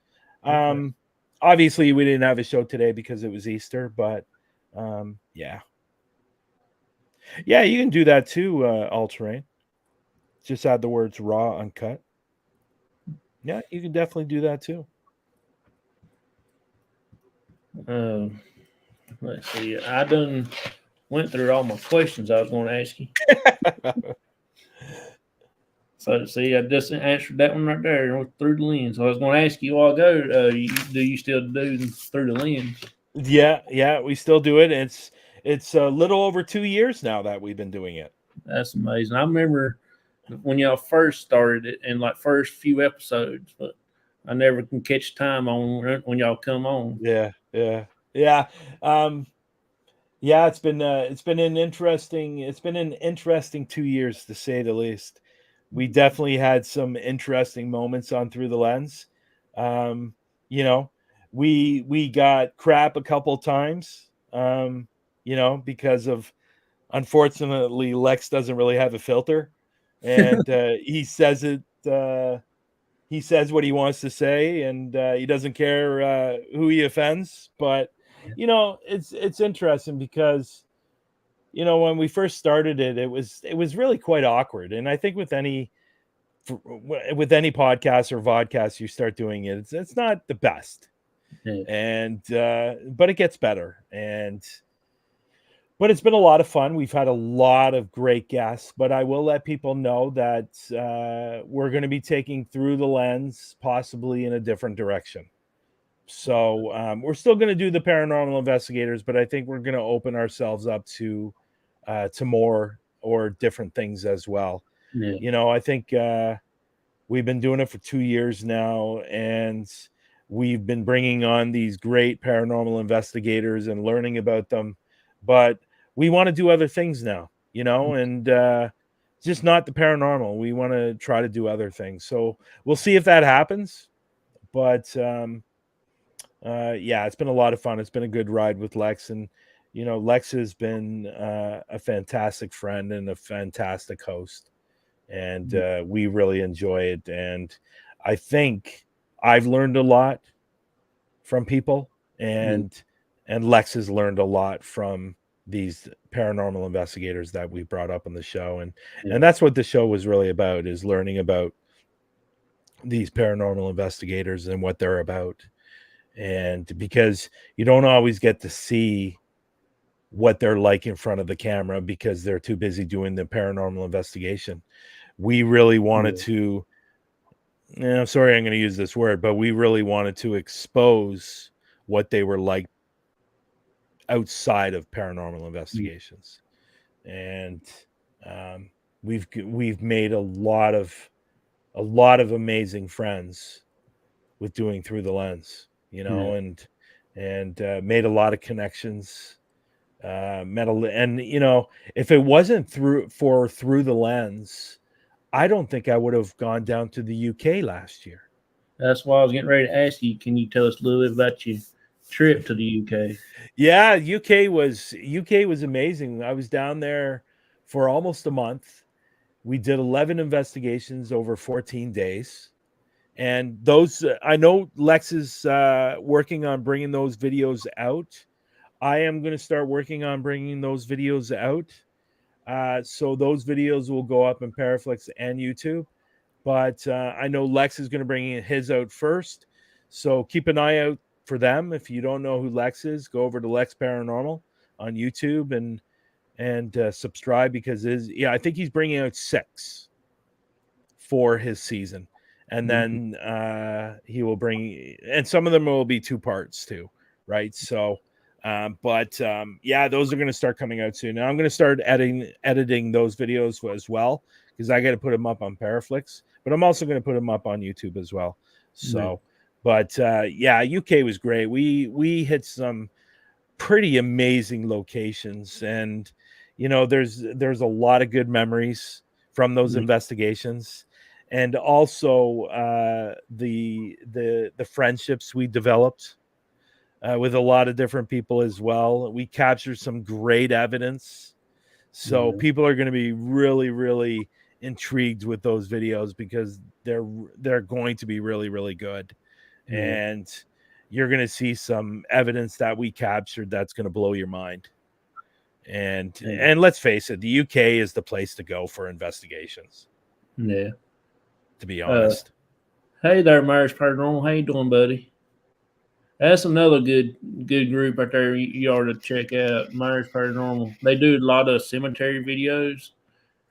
Okay. Obviously, we didn't have a show today because it was Easter, but yeah. Yeah, you can do that too, All Terrain. Just add the words raw, uncut. Yeah, you can definitely do that too. Let's see. I done went through all my questions I was going to ask you. So see, I just answered that one right there through the lens. So I was going to ask you a while ago. Do you still do through the lens? Yeah, we still do it. It's a little over 2 years now that we've been doing it. That's amazing. I remember when y'all first started it and like first few episodes, but I never can catch time on when y'all come on. Yeah. Yeah, it's been an interesting 2 years to say the least. We definitely had some interesting moments on Through the Lens. Um, you know, we got crap a couple times. Because of, unfortunately, Lex doesn't really have a filter, and he says it. He says what he wants to say, and he doesn't care who he offends. But it's interesting because when we first started it, it was really quite awkward. And I think with any podcast or vodcast you start doing it, it's not the best, Yeah. and but it gets better. But it's been a lot of fun. We've had a lot of great guests, but I will let people know that we're going to be taking Through the Lens possibly in a different direction. So we're still going to do the paranormal investigators, but I think we're going to open ourselves up to more or different things as well. Yeah. I think we've been doing it for 2 years now, and we've been bringing on these great paranormal investigators and learning about them. But we want to do other things now, and just not the paranormal. We want to try to do other things. So we'll see if that happens. But yeah, it's been a lot of fun. It's been a good ride with Lex, and Lex has been a fantastic friend and a fantastic host, and we really enjoy it. And I think I've learned a lot from people, and Lex has learned a lot from these paranormal investigators that we brought up on the show, and that's what the show was really about, is learning about these paranormal investigators and what they're about. And because you don't always get to see what they're like in front of the camera because they're too busy doing the paranormal investigation, we really wanted to, I'm sorry I'm going to use this word, but we really wanted to expose what they were like outside of paranormal investigations. And we've made a lot of amazing friends with doing Through the Lens, and and made a lot of connections. And if it wasn't through the lens, I don't think I would have gone down to the UK last year. That's why I was getting ready to ask you. Can you tell us a little bit about your trip to the UK? Yeah, UK was amazing. I was down there for almost a month. We did 11 investigations over 14 days. And those, I know Lex is working on bringing those videos out. I am going to start working on bringing those videos out. So those videos will go up in Paraflix and YouTube. But I know Lex is going to bring his out first. So keep an eye out for them. If you don't know who Lex is, go over to Lex Paranormal on YouTube and subscribe, because I think he's bringing out 6 for his season. And then he will bring, and some of them will be 2 parts too, right? So those are going to start coming out soon. Now I'm going to start editing those videos as well, because I got to put them up on Paraflix, but I'm also going to put them up on YouTube as well. So, UK was great. We hit some pretty amazing locations, and there's a lot of good memories from those investigations, and also the friendships we developed with a lot of different people as well. We captured some great evidence, so people are going to be really, really intrigued with those videos, because they're going to be really, really good. And you're going to see some evidence that we captured that's going to blow your mind. And let's face it, the UK is the place to go for investigations. Yeah. To be honest. Hey there, Myers Paranormal. How you doing, buddy? That's another good group right there. You ought to check out Myers Paranormal. They do a lot of cemetery videos,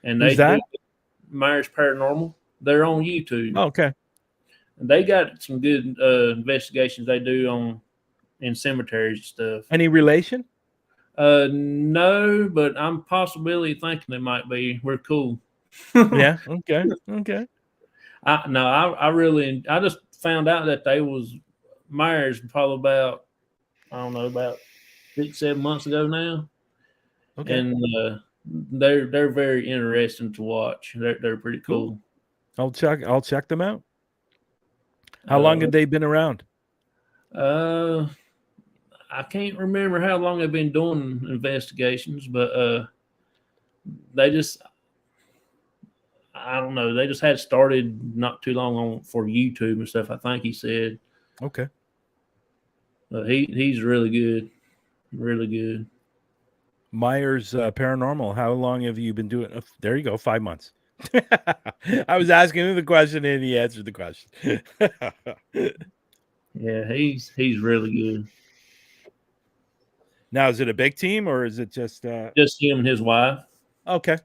and Who's that? Myers Paranormal. They're on YouTube. Oh, okay. And they got some good investigations they do in cemeteries and stuff. Any relation? No, but I'm possibly thinking it might be. We're cool. Yeah. Okay. I just found out that they was Myers probably about 6-7 months ago now. Okay. And they're very interesting to watch. They're pretty cool. I'll check them out. How long have they been around? I can't remember how long they've been doing investigations, but I don't know. They just had started not too long for YouTube and stuff, I think he said. Okay. He's really good. Really good. Myers Paranormal. How long have you been doing? There you go. 5 months. I was asking him the question and he answered the question. Yeah, he's really good. Now, is it a big team or is it just him and his wife? Okay.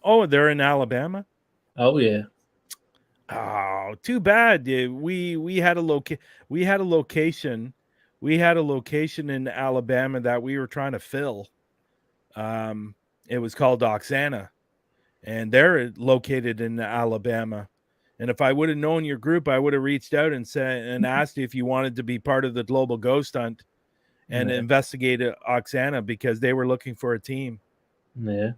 Oh, they're in Alabama? Oh yeah. Oh, too bad. We had a location in Alabama that we were trying to fill. It was called Oksana, and they're located in Alabama. And if I would have known your group, I would have reached out and asked you if you wanted to be part of the Global Ghost Hunt and investigate Oksana, because they were looking for a team. Yeah.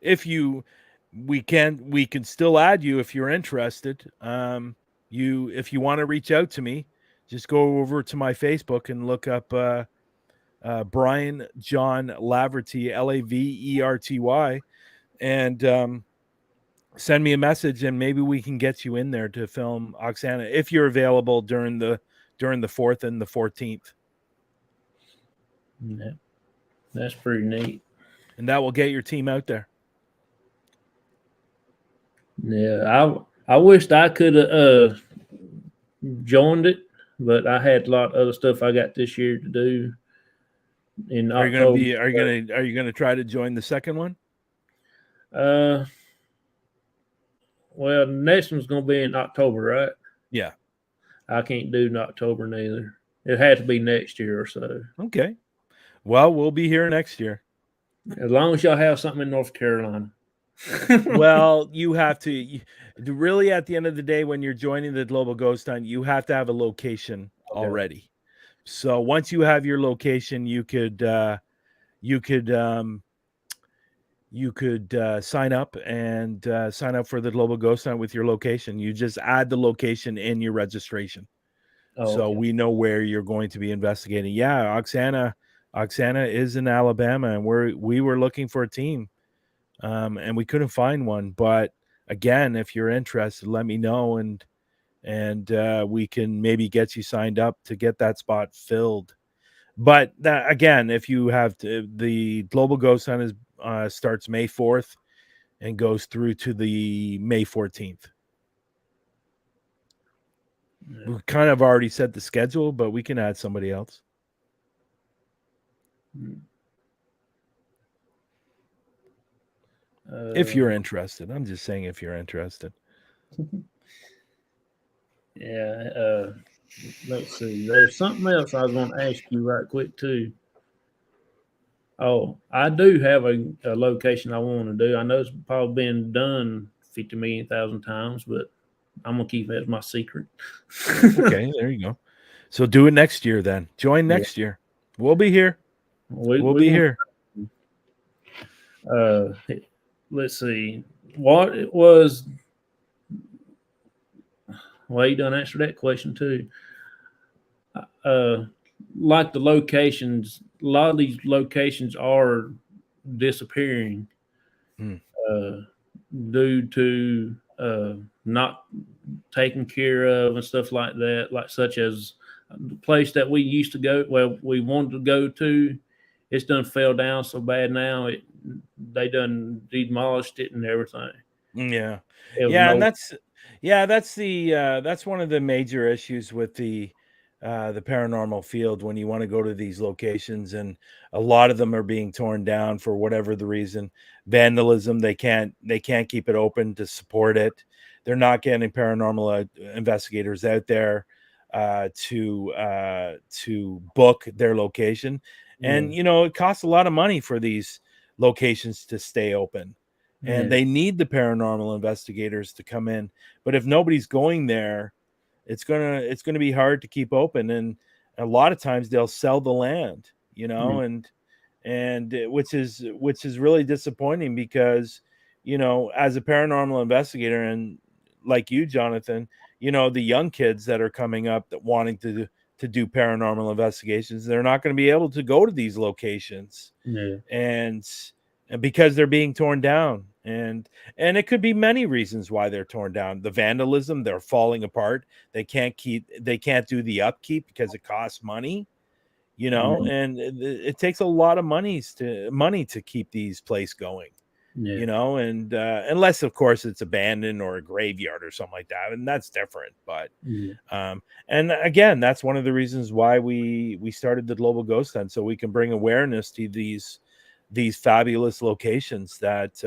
If we can still add you if you're interested. If you want to reach out to me, just go over to my Facebook and look up Bryan John Laverty, Laverty, and send me a message, and maybe we can get you in there to film Oksana if you're available during the 4th and the 14th. Yeah, that's pretty neat. And that will get your team out there. Yeah, I wished I could have joined it, but I had a lot of other stuff I got this year to do. In October. Are you gonna try to join the second one? Well, the next one's gonna be in October, right? Yeah. I can't do in October neither. It has to be next year or so. Okay. Well, we'll be here next year. As long as y'all have something in North Carolina. Well, you have to really, at the end of the day, when you're joining the Global Ghost Hunt, you have to have a location already. So once you have your location, you could sign up and sign up for the Global Ghost Hunt with your location. You just add the location in your registration, Oh, so okay. we know where you're going to be investigating. Yeah, Oksana is in Alabama, and we were looking for a team, and we couldn't find one. But again, if you're interested, let me know, and we can maybe get you signed up to get that spot filled. But that, again, if you have the Global Ghost Hunt is starts May 4th and goes through to the May 14th. Yeah. We kind of already set the schedule, but we can add somebody else if you're interested. I'm just saying if you're interested. Yeah. Let's see. There's something else I was going to ask you right quick too. Oh, I do have a location I want to do. I know it's probably been done 50 million thousand times, but I'm gonna keep it as my secret. Okay, there you go. So do it next year then. Join Yeah, next year. We'll be here. We'll we be gonna. here. Uh, let's see. What it was. Well, you done answered that question too. Uh, like the locations, a lot of these locations are disappearing Hmm. uh, due to not taken care of and stuff like that, like such as the place that we used to go, well, we wanted to go to, it's done fell down so bad now. They done demolished it and everything. Yeah. It was Yeah, and no, that's one of the major issues with the paranormal field when you want to go to these locations, and a lot of them are being torn down for whatever the reason. Vandalism, they can't keep it open to support it. They're not getting paranormal investigators out there to book their location. yeah, And it costs a lot of money for these locations to stay open, and yeah, they need the paranormal investigators to come in. But if nobody's going there, it's gonna be hard to keep open. And a lot of times they'll sell the land, yeah, and which is really disappointing, because as a paranormal investigator, and like you, Jonathan, the young kids that are coming up that wanting to do paranormal investigations, they're not going to be able to go to these locations, yeah, and because they're being torn down. And it could be many reasons why they're torn down. The vandalism, they're falling apart. They can't do the upkeep because it costs money, yeah, and it takes a lot of money to keep these places going, yeah, and unless of course it's abandoned or a graveyard or something like that, and that's different. But yeah, and again, that's one of the reasons why we started the Global Ghost Hunt, so we can bring awareness to these fabulous locations that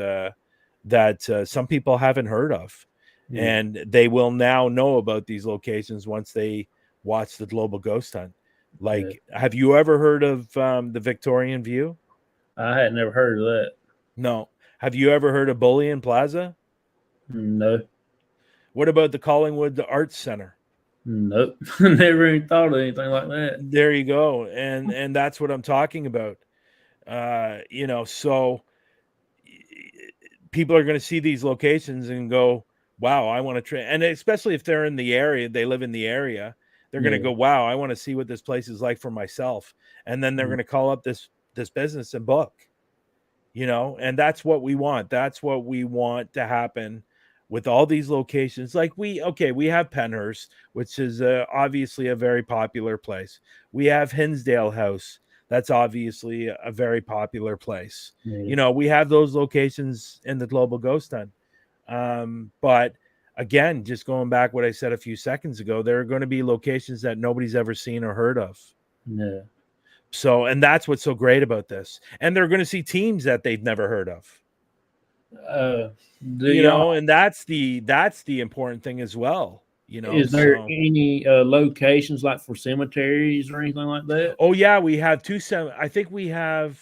some people haven't heard of, yeah, and they will now know about these locations once they watch the Global Ghost Hunt. yeah. Like, have you ever heard of the Victorian View? I had never heard of that. No. Have you ever heard of Bullion Plaza? No, What about the Collingwood Arts Center? nope. Never even thought of anything like that. There you go. And that's what I'm talking about. So people are going to see these locations and go, wow, I want to try. And especially if they're in the area, they live in the area, they're going to Yeah, go, wow, I want to see what this place is like for myself. And then they're yeah, going to call up this business and book, and that's what we want. That's what we want to happen with all these locations. Like, we have Penhurst, which is obviously a very popular place. We have Hinsdale House. That's obviously a very popular place. yeah, We have those locations in the Global Ghost Hunt. But again, just going back what I said a few seconds ago, there are going to be locations that nobody's ever seen or heard of. yeah. So, and that's what's so great about this. And they're going to see teams that they've never heard of. Uh, do y'all And that's the important thing as well. Is there So, any locations like for cemeteries or anything like that? oh yeah, we have I think we have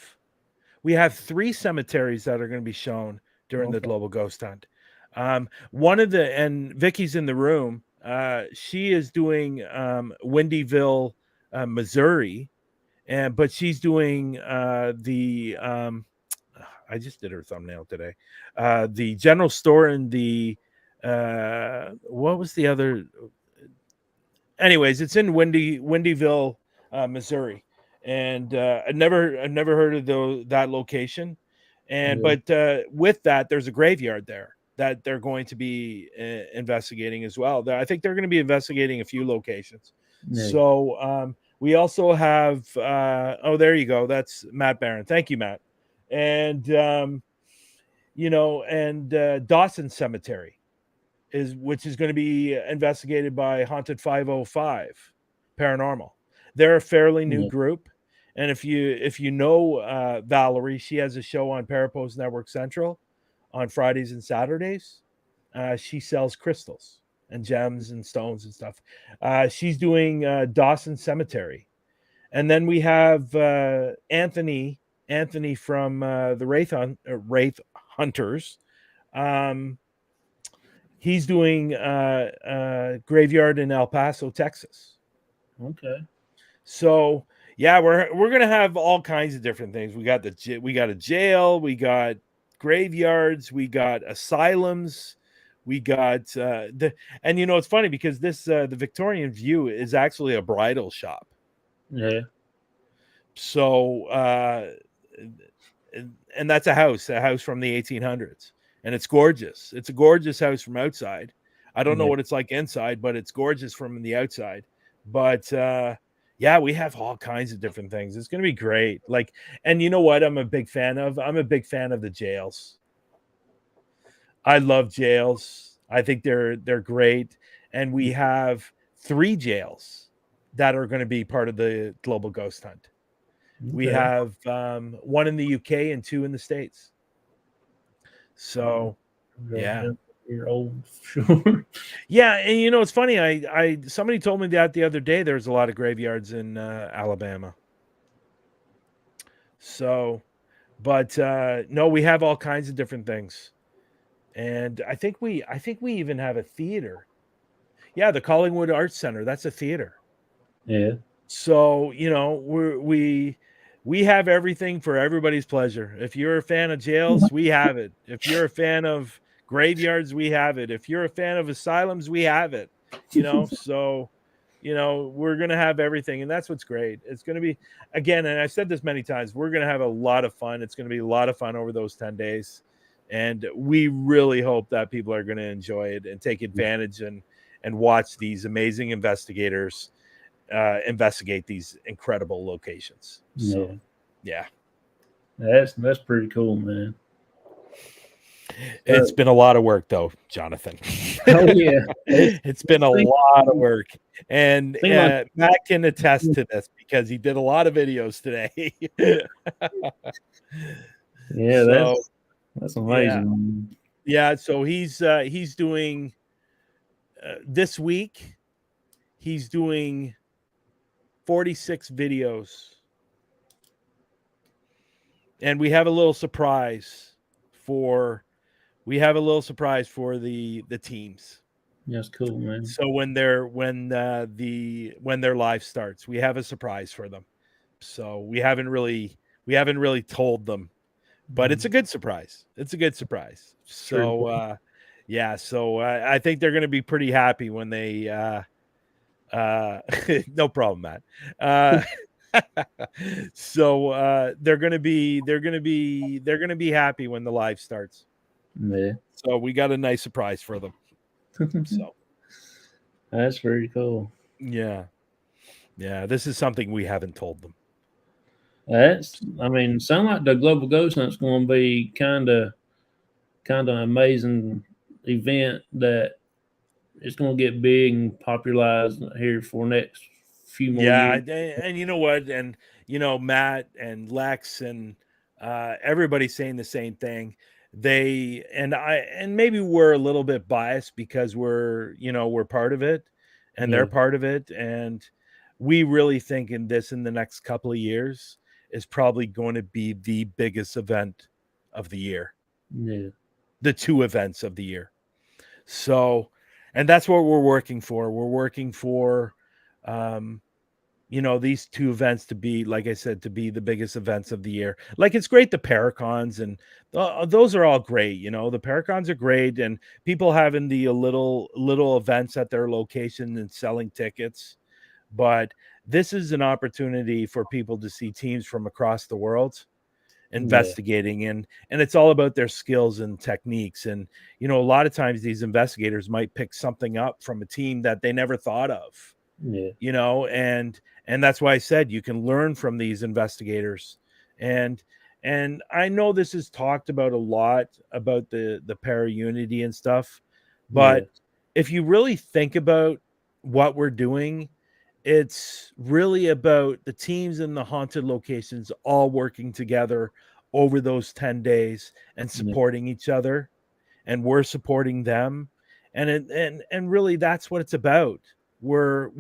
3 cemeteries that are going to be shown during the Okay. Global Ghost Hunt. One of and Vicky's in the room. She is doing Windyville Missouri, but she's doing the I just did her thumbnail today. The general store in the what was the other? Anyways, it's in Windyville, Missouri, and I've never heard of that location. And Yeah. but with that, there's a graveyard there that they're going to be investigating as well. I think they're going to be investigating a few locations. Yeah. So we also have oh, there you go. That's Matt Barron. Thank you, Matt. And Dawson Cemetery which is going to be investigated by Haunted 505 Paranormal. They're a fairly new Yeah. group, and if you know Valerie, she has a show on Parapost Network Central on Fridays and Saturdays. She sells crystals and gems and stones and stuff. She's doing Dawson Cemetery, and then we have Anthony from the Wraith Hunters. He's doing graveyard in El Paso, Texas. Okay. So yeah, we're gonna have all kinds of different things. We got a jail, we got graveyards, we got asylums, we got and it's funny because this the Victorian View is actually a bridal shop. Yeah. So and that's a house from the 1800s. And it's gorgeous. It's a gorgeous house from outside. I don't know Yeah. what it's like inside, but it's gorgeous from the outside. But yeah, we have all kinds of different things. It's going to be great. Like, and you know what? I'm a big fan of the jails. I love jails. I think they're great. And we have 3 jails that are going to be part of the Global Ghost Hunt. We Okay. have 1 in the UK and 2 in the States. So, yeah. You're old, sure. Yeah, and it's funny. I somebody told me that the other day. There's a lot of graveyards in Alabama. So, but no, we have all kinds of different things, and I think we even have a theater. Yeah, the Collingwood Arts Center. That's a theater. Yeah. So we have everything for everybody's pleasure. If you're a fan of jails, we have it. If you're a fan of graveyards, we have it. If you're a fan of asylums, we have it. So we're gonna have everything, and that's what's great. It's gonna be, again, and I've said this many times, we're gonna have a lot of fun. It's gonna be a lot of fun over those 10 days, and we really hope that people are gonna enjoy it and take advantage and watch these amazing investigators investigate these incredible locations. So yeah. That's pretty cool, man. It's been a lot of work though, Jonathan. Oh yeah. It's been a lot of work, and like, Matt can attest to this because he did a lot of videos today. Yeah, so, that's amazing. Yeah, so he's doing this week. He's doing 46 videos, and we have a little surprise for the teams. That's cool, man. So when their live starts, we have a surprise for them. So we haven't really told them, but it's a good surprise. So yeah, so I think they're going to be pretty happy when they no problem, Matt. So they're going to be happy when the live starts. Yeah. So we got a nice surprise for them. So that's very cool. Yeah, this is something we haven't told them. Sound like the Global Ghost Hunt's going to be kind of amazing event that it's going to get big and popularized here for next few more years. And you know what? And Matt and Lex and everybody's saying the same thing. And maybe we're a little bit biased because we're part of it, and they're part of it, and we really think in the next couple of years is probably going to be the biggest event of the year. Yeah. The 2 events of the year. So, and that's what we're working for. We're working for these two events to be, like I said, to be the biggest events of the year. Like, it's great, the Paracons, and those are all great. The Paracons are great, and people having the little events at their location and selling tickets. But this is an opportunity for people to see teams from across the world Yeah. investigating, and it's all about their skills and techniques. And a lot of times these investigators might pick something up from a team that they never thought of, Yeah. and that's why I said you can learn from these investigators. And I know this is talked about a lot, about the para unity and stuff, Yeah. but if you really think about what we're doing, it's really about the teams in the haunted locations all working together over those 10 days and Yeah. supporting each other, and we're supporting them. And really, that's what it's about. We're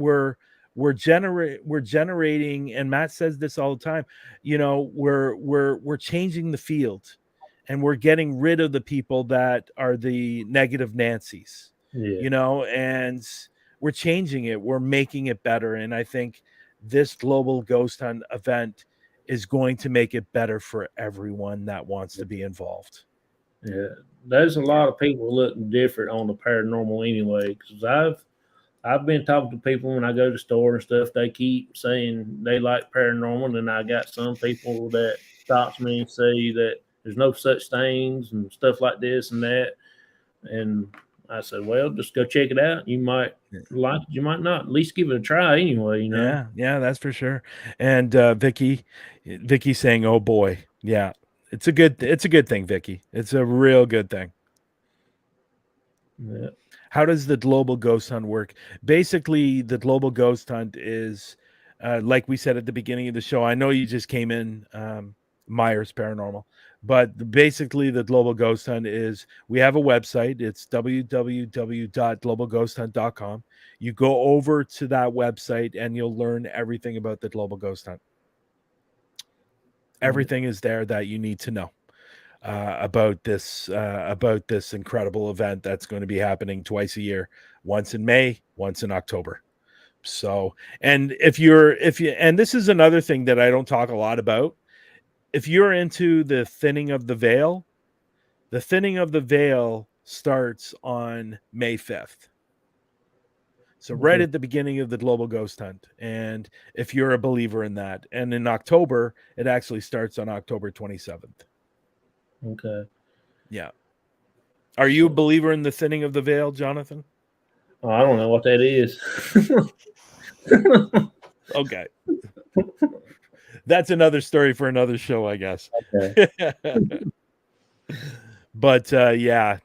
generating, and Matt says this all the time, we're changing the field, and we're getting rid of the people that are the negative Nancy's, Yeah. and we're changing it, we're making it better. And I think this global ghost hunt event is going to make it better for everyone that wants to be involved. Yeah. There's a lot of people looking different on the paranormal anyway. Because I've been talking to people when I go to the store and stuff. They keep saying they like paranormal, and I got some people that stops me and say that there's no such things and stuff like this and that. And I said, well, just go check it out. You might like it, you might not. At least give it a try anyway. Yeah, that's for sure. And Vicky saying, "Oh boy." Yeah. It's a good thing, Vicky. It's a real good thing. Yeah. How does the global ghost hunt work? Basically, the global ghost hunt is, like we said at the beginning of the show. I know you just came in, Myers Paranormal, but basically, the global ghost hunt is, we have a website. It's www.globalghosthunt.com. You go over to that website and you'll learn everything about the global ghost hunt. Yeah. Everything is there that you need to know about this incredible event that's going to be happening twice a year, once in May, once in October. So, and if you and this is another thing that I don't talk a lot about, if you're into the thinning of the veil, the thinning of the veil starts on May 5th. So right Okay. at the beginning of the global ghost hunt. And if you're a believer in that, and in October, it actually starts on October 27th. Okay. Yeah. Are you a So believer in the thinning of the veil, Jonathan? I don't know what that is. Okay. That's another story for another show, I guess. Okay. But yeah,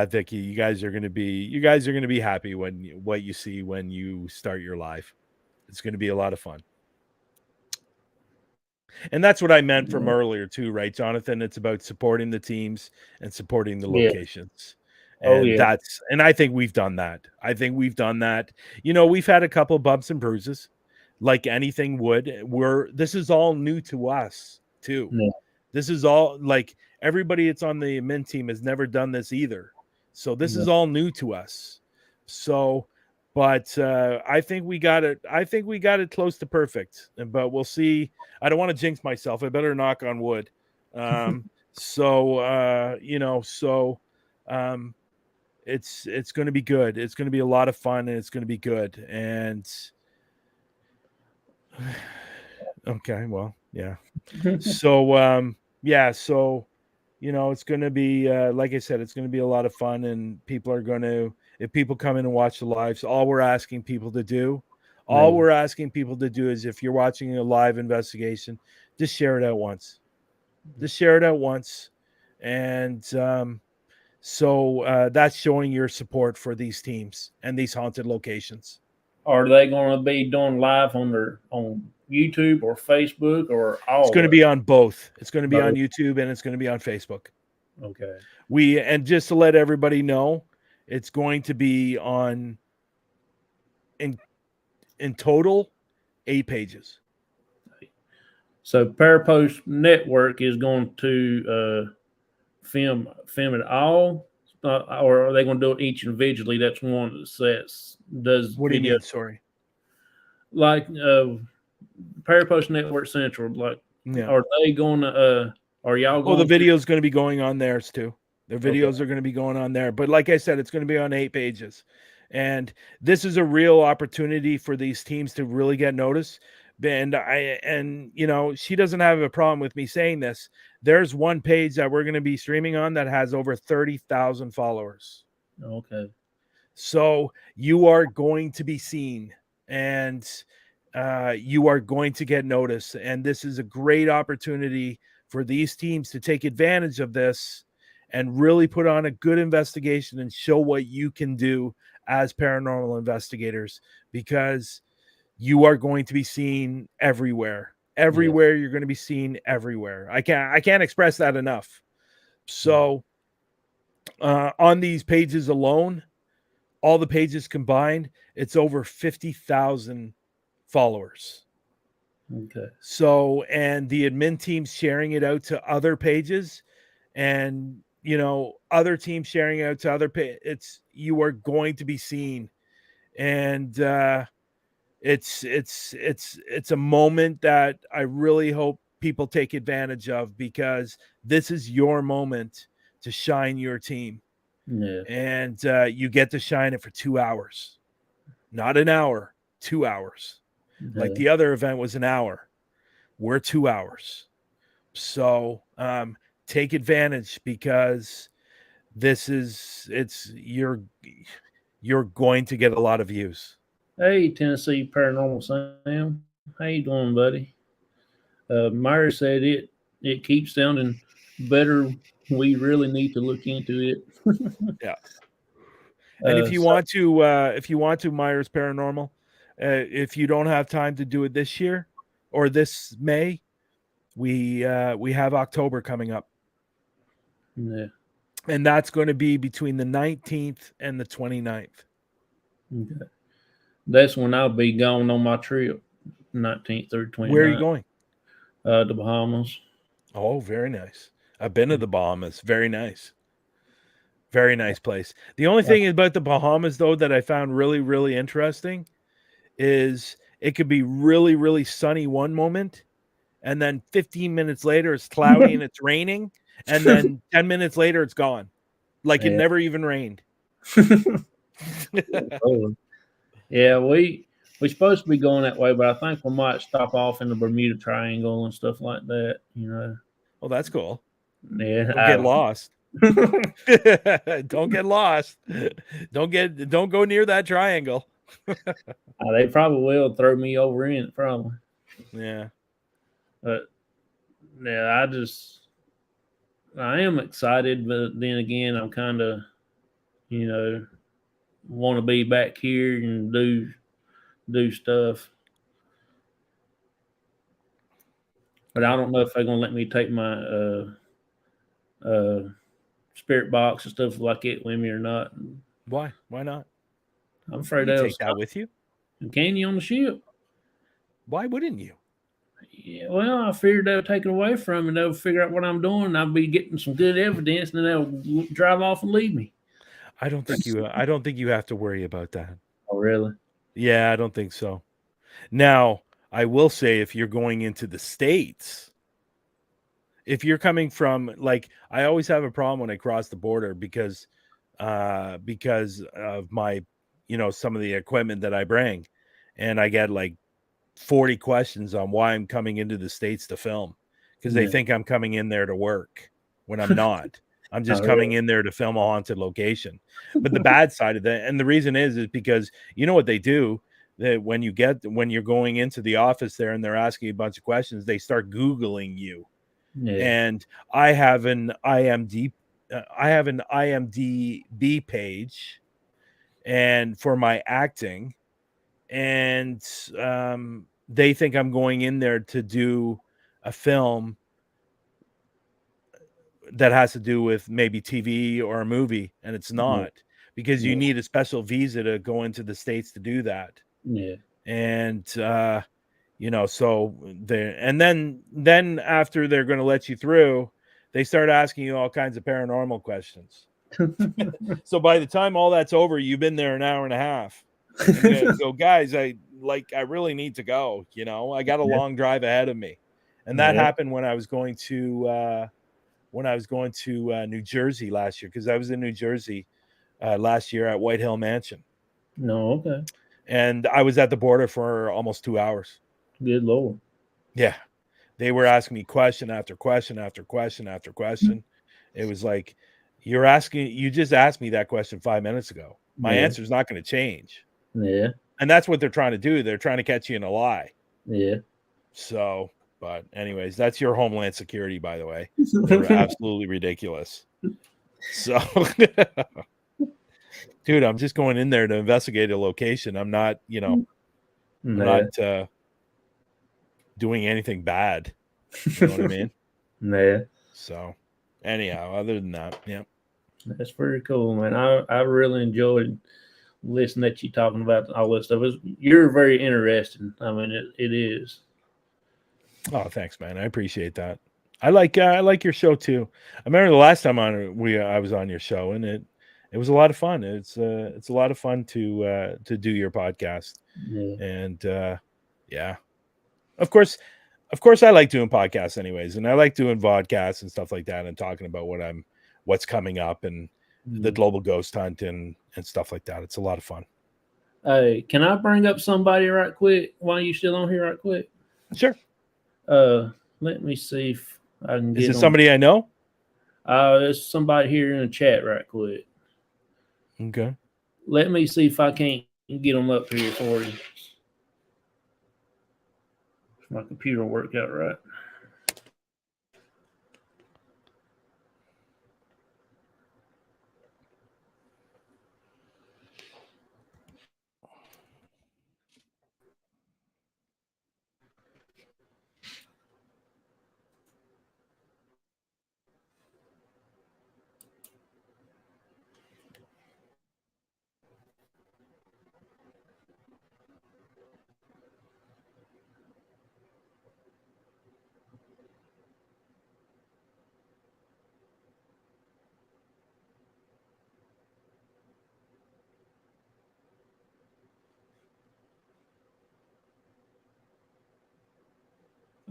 Vicky, you guys are gonna be happy when what you see when you start your live. It's gonna be a lot of fun. And that's what I meant from Yeah. earlier too, right, Jonathan? It's about supporting the teams and supporting the Yeah. locations. Oh And yeah. I think we've done that. I think we've done that. We've had a couple bumps and bruises, like anything would. This is all new to us too. Yeah. This is all, like, everybody that's on the admin team has never done this either. So this Yeah. is all new to us. So, but I think we got it. I think we got it close to perfect. But we'll see. I don't want to jinx myself. I better knock on wood. So um, it's going to be good. It's going to be a lot of fun, and it's going to be good. And okay, well, yeah. So it's going to be, like I said, it's going to be a lot of fun, and people are going to, if people come in and watch the lives, all we're asking people to do Yeah. is, if you're watching a live investigation, just share it out once. Just share it out once. And so that's showing your support for these teams and these haunted locations. Are they going to be doing live on YouTube or Facebook or It's all going to of be on both. It's going to be on both? YouTube, and it's going to be on Facebook. Okay. And just to let everybody know, it's going to be on, in total, 8 pages. So Parapost Network is going to film it all, or are they going to do it each individually? That's one that says does What do you video. mean? Sorry. like Parapost Network Central, like, Yeah. are they going to? Are y'all Oh, the going? video is going to be going on theirs too. Their Okay. videos are going to be going on there. But like I said, it's going to be on 8 pages. And this is a real opportunity for these teams to really get noticed. And she doesn't have a problem with me saying this. There's one page that we're going to be streaming on that has over 30,000 followers. Okay. So you are going to be seen, and you are going to get noticed. And this is a great opportunity for these teams to take advantage of this and really put on a good investigation and show what you can do as paranormal investigators, because you are going to be seen everywhere. Everywhere, you're going to be seen everywhere. I can't express that enough. So on these pages alone, all the pages combined, it's over 50,000 followers. Okay. So, and the admin team's sharing it out to other pages, and other teams sharing it out to other pages. You are going to be seen, and it's a moment that I really hope people take advantage of, because this is your moment to shine your team. Yeah. And you get to shine it for 2 hours, not an hour, 2 hours. Like the other event was an hour. We're 2 hours. So take advantage, because you're going to get a lot of views. Hey, Tennessee Paranormal Sam. How you doing, buddy? Myra said it keeps sounding better. We really need to look into it. Yeah. And if you So, want to Myers Paranormal, if you don't have time to do it this year or this May, we have October coming up. yeah. And that's going to be between the 19th and the 29th. Okay. That's when I'll be gone on my trip, 19th through 29th. Where are you going? The Bahamas. Oh, very nice. I've been to the Bahamas. Very nice. Very nice place. The only thing about the Bahamas, though, that I found really, really interesting is it could be really, really sunny one moment, and then 15 minutes later it's cloudy and it's raining, and then 10 minutes later it's gone. Like it never even rained. Yeah, we're supposed to be going that way, but I think we might stop off in the Bermuda Triangle and stuff like that. Oh, that's cool. Yeah, Don't get lost. Don't get lost. Don't go near that triangle. They probably will throw me over in it, probably. Yeah. But yeah, I am excited, but then again, I'm kind of, want to be back here and do stuff. But I don't know if they're gonna let me take my spirit box and stuff like it with me or not. Why? Why not? I'm afraid You they'll take that with you. Can you on the ship? Why wouldn't you? Yeah, well, I figured they'll take it away from me. They'll figure out what I'm doing. And I'll be getting some good evidence, and then they'll drive off and leave me. I don't think you have to worry about that. Oh, really? Yeah, I don't think so. Now, I will say, if you're going into the States, if you're coming from, like, I always have a problem when I cross the border because of my, some of the equipment that I bring, and I get like 40 questions on why I'm coming into the States to film, because they think I'm coming in there to work when I'm not. I'm just coming in there to film a haunted location. But the bad side of that, and the reason is because what they do, that when you're going into the office there and they're asking you a bunch of questions, they start Googling you. Yeah. And I have an IMDb page, and for my acting, and they think I'm going in there to do a film that has to do with maybe TV or a movie, and it's not, because you need a special visa to go into the States to do that. Yeah. And so then after they're going to let you through, they start asking you all kinds of paranormal questions. So by the time all that's over, you've been there an hour and a half. I'm gonna go, guys. I really need to go. I got a long drive ahead of me, and that happened when I was going to New Jersey last year, because I was in New Jersey last year at White Hill Mansion. No, okay. And I was at the border for almost 2 hours. Good Lord. Yeah. They were asking me question after question after question after question. It was like, you just asked me that question 5 minutes ago. My answer is not going to change. Yeah. And that's what they're trying to do. They're trying to catch you in a lie. Yeah. So, but anyways, that's your Homeland Security, by the way. They're absolutely ridiculous. So, dude, I'm just going in there to investigate a location. I'm not, I'm not doing anything bad. You know what I mean? Yeah. So, anyhow, other than that, yeah. That's pretty cool, man. I really enjoyed listening to you talking about all this stuff. You're very interesting. I mean, it is. Oh, thanks, man. I appreciate that. I like your show too. I remember the last time I was on your show, and it was a lot of fun. It's a lot of fun to do your podcast. Yeah. And yeah. Of course I like doing podcasts anyways, and I like doing vodcasts and stuff like that, and talking about what's coming up and the global ghost hunt and stuff like that. It's a lot of fun. Hey, can I bring up somebody right quick while you still on here right quick? Sure. Let me see if I can get. Is it somebody I know? There's somebody here in the chat right quick. Okay. Let me see if I can't get them up here for you. My computer will work out right.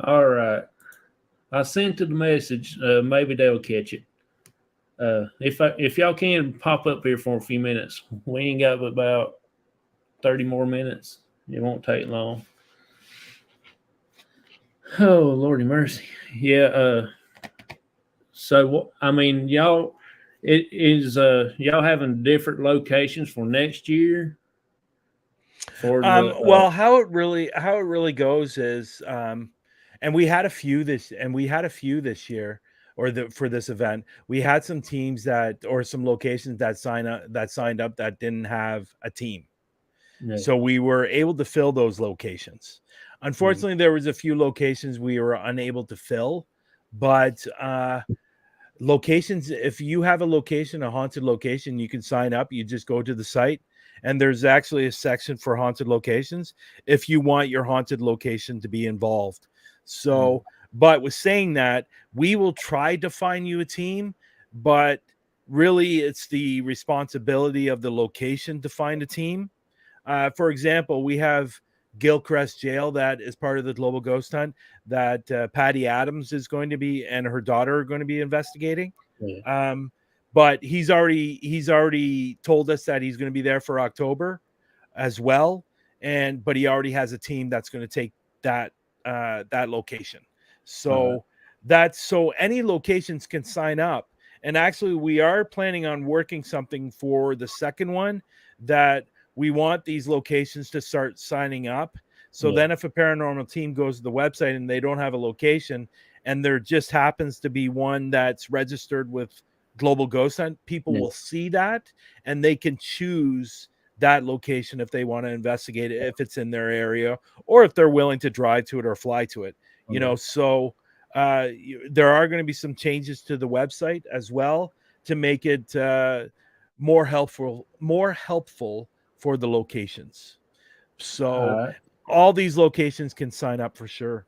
All right. I sent it the message. Maybe they'll catch it. If y'all can pop up here for a few minutes, we ain't got about 30 more minutes. It won't take long. Oh, Lordy mercy. Yeah. So I mean, y'all, it is y'all having different locations for next year. Well, how it really goes is, and we had a few this year, or for this event. We had some teams or some locations that signed up that didn't have a team. Yeah. So we were able to fill those locations. Unfortunately, there was a few locations we were unable to fill, but locations, if you have a haunted location, you can sign up. You just go to the site, and there's actually a section for haunted locations if you want your haunted location to be involved. So, but with saying that, we will try to find you a team, but really it's the responsibility of the location to find a team. For example, we have Gilchrist Jail that is part of the Global Ghost Hunt that Patty Adams is going to be, and her daughter are going to be investigating. Yeah. But he's already told us that he's going to be there for October as well. But he already has a team that's going to take that location. So so any locations can sign up. And actually we are planning on working something for the second one, that we want these locations to start signing up. So then if a paranormal team goes to the website and they don't have a location, and there just happens to be one that's registered with Global Ghost Hunt, people will see that, and they can choose that location if they want to investigate it, if it's in their area, or if they're willing to drive to it or fly to it. So there are going to be some changes to the website as well to make it more helpful for the locations. So all these locations can sign up for sure.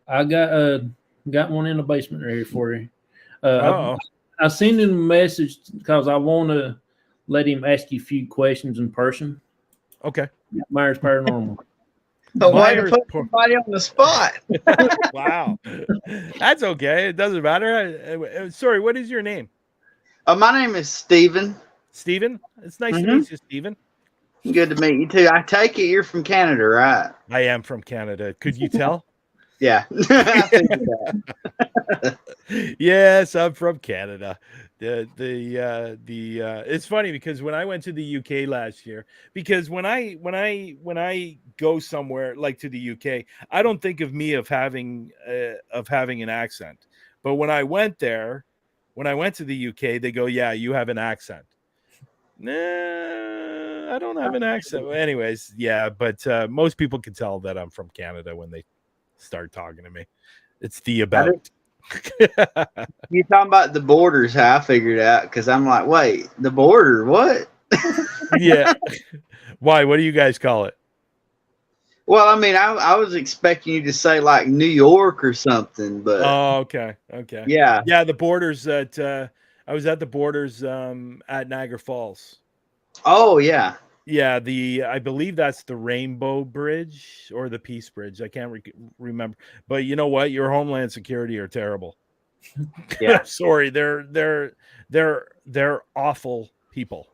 I got one in the basement right here for you. I sent him a message because I want to let him ask you a few questions in person. Okay. Myers Paranormal. Way to Myers put somebody on the spot. Wow. That's okay. It doesn't matter. Sorry, what is your name? My name is Steven. Steven? It's nice to Mhm. meet you, Steven. Good to meet you too. I take it you're from Canada, right? I am from Canada. Could you tell? Yeah. I figured that. Yes, I'm from Canada. It's funny because when I went to the UK last year, because when I go somewhere like to the UK, I don't think of me of having an accent. But when I went there, when I went to the UK, they go, "Yeah, you have an accent." Nah, I don't have an accent. Anyways, yeah, but most people can tell that I'm from Canada when they start talking to me. It's the about. You talking about the borders? How I figured out because I'm like, wait, the border? What? Yeah. Why? What do you guys call it? Well, I mean, I was expecting you to say like New York or something, but Oh, okay. Okay. yeah. Yeah, the borders at I was at the borders at Niagara Falls. Oh yeah. Yeah, I believe that's the Rainbow Bridge or the Peace Bridge. I can't remember. But you know what? Your Homeland Security are terrible. Yeah. Sorry, they're awful people.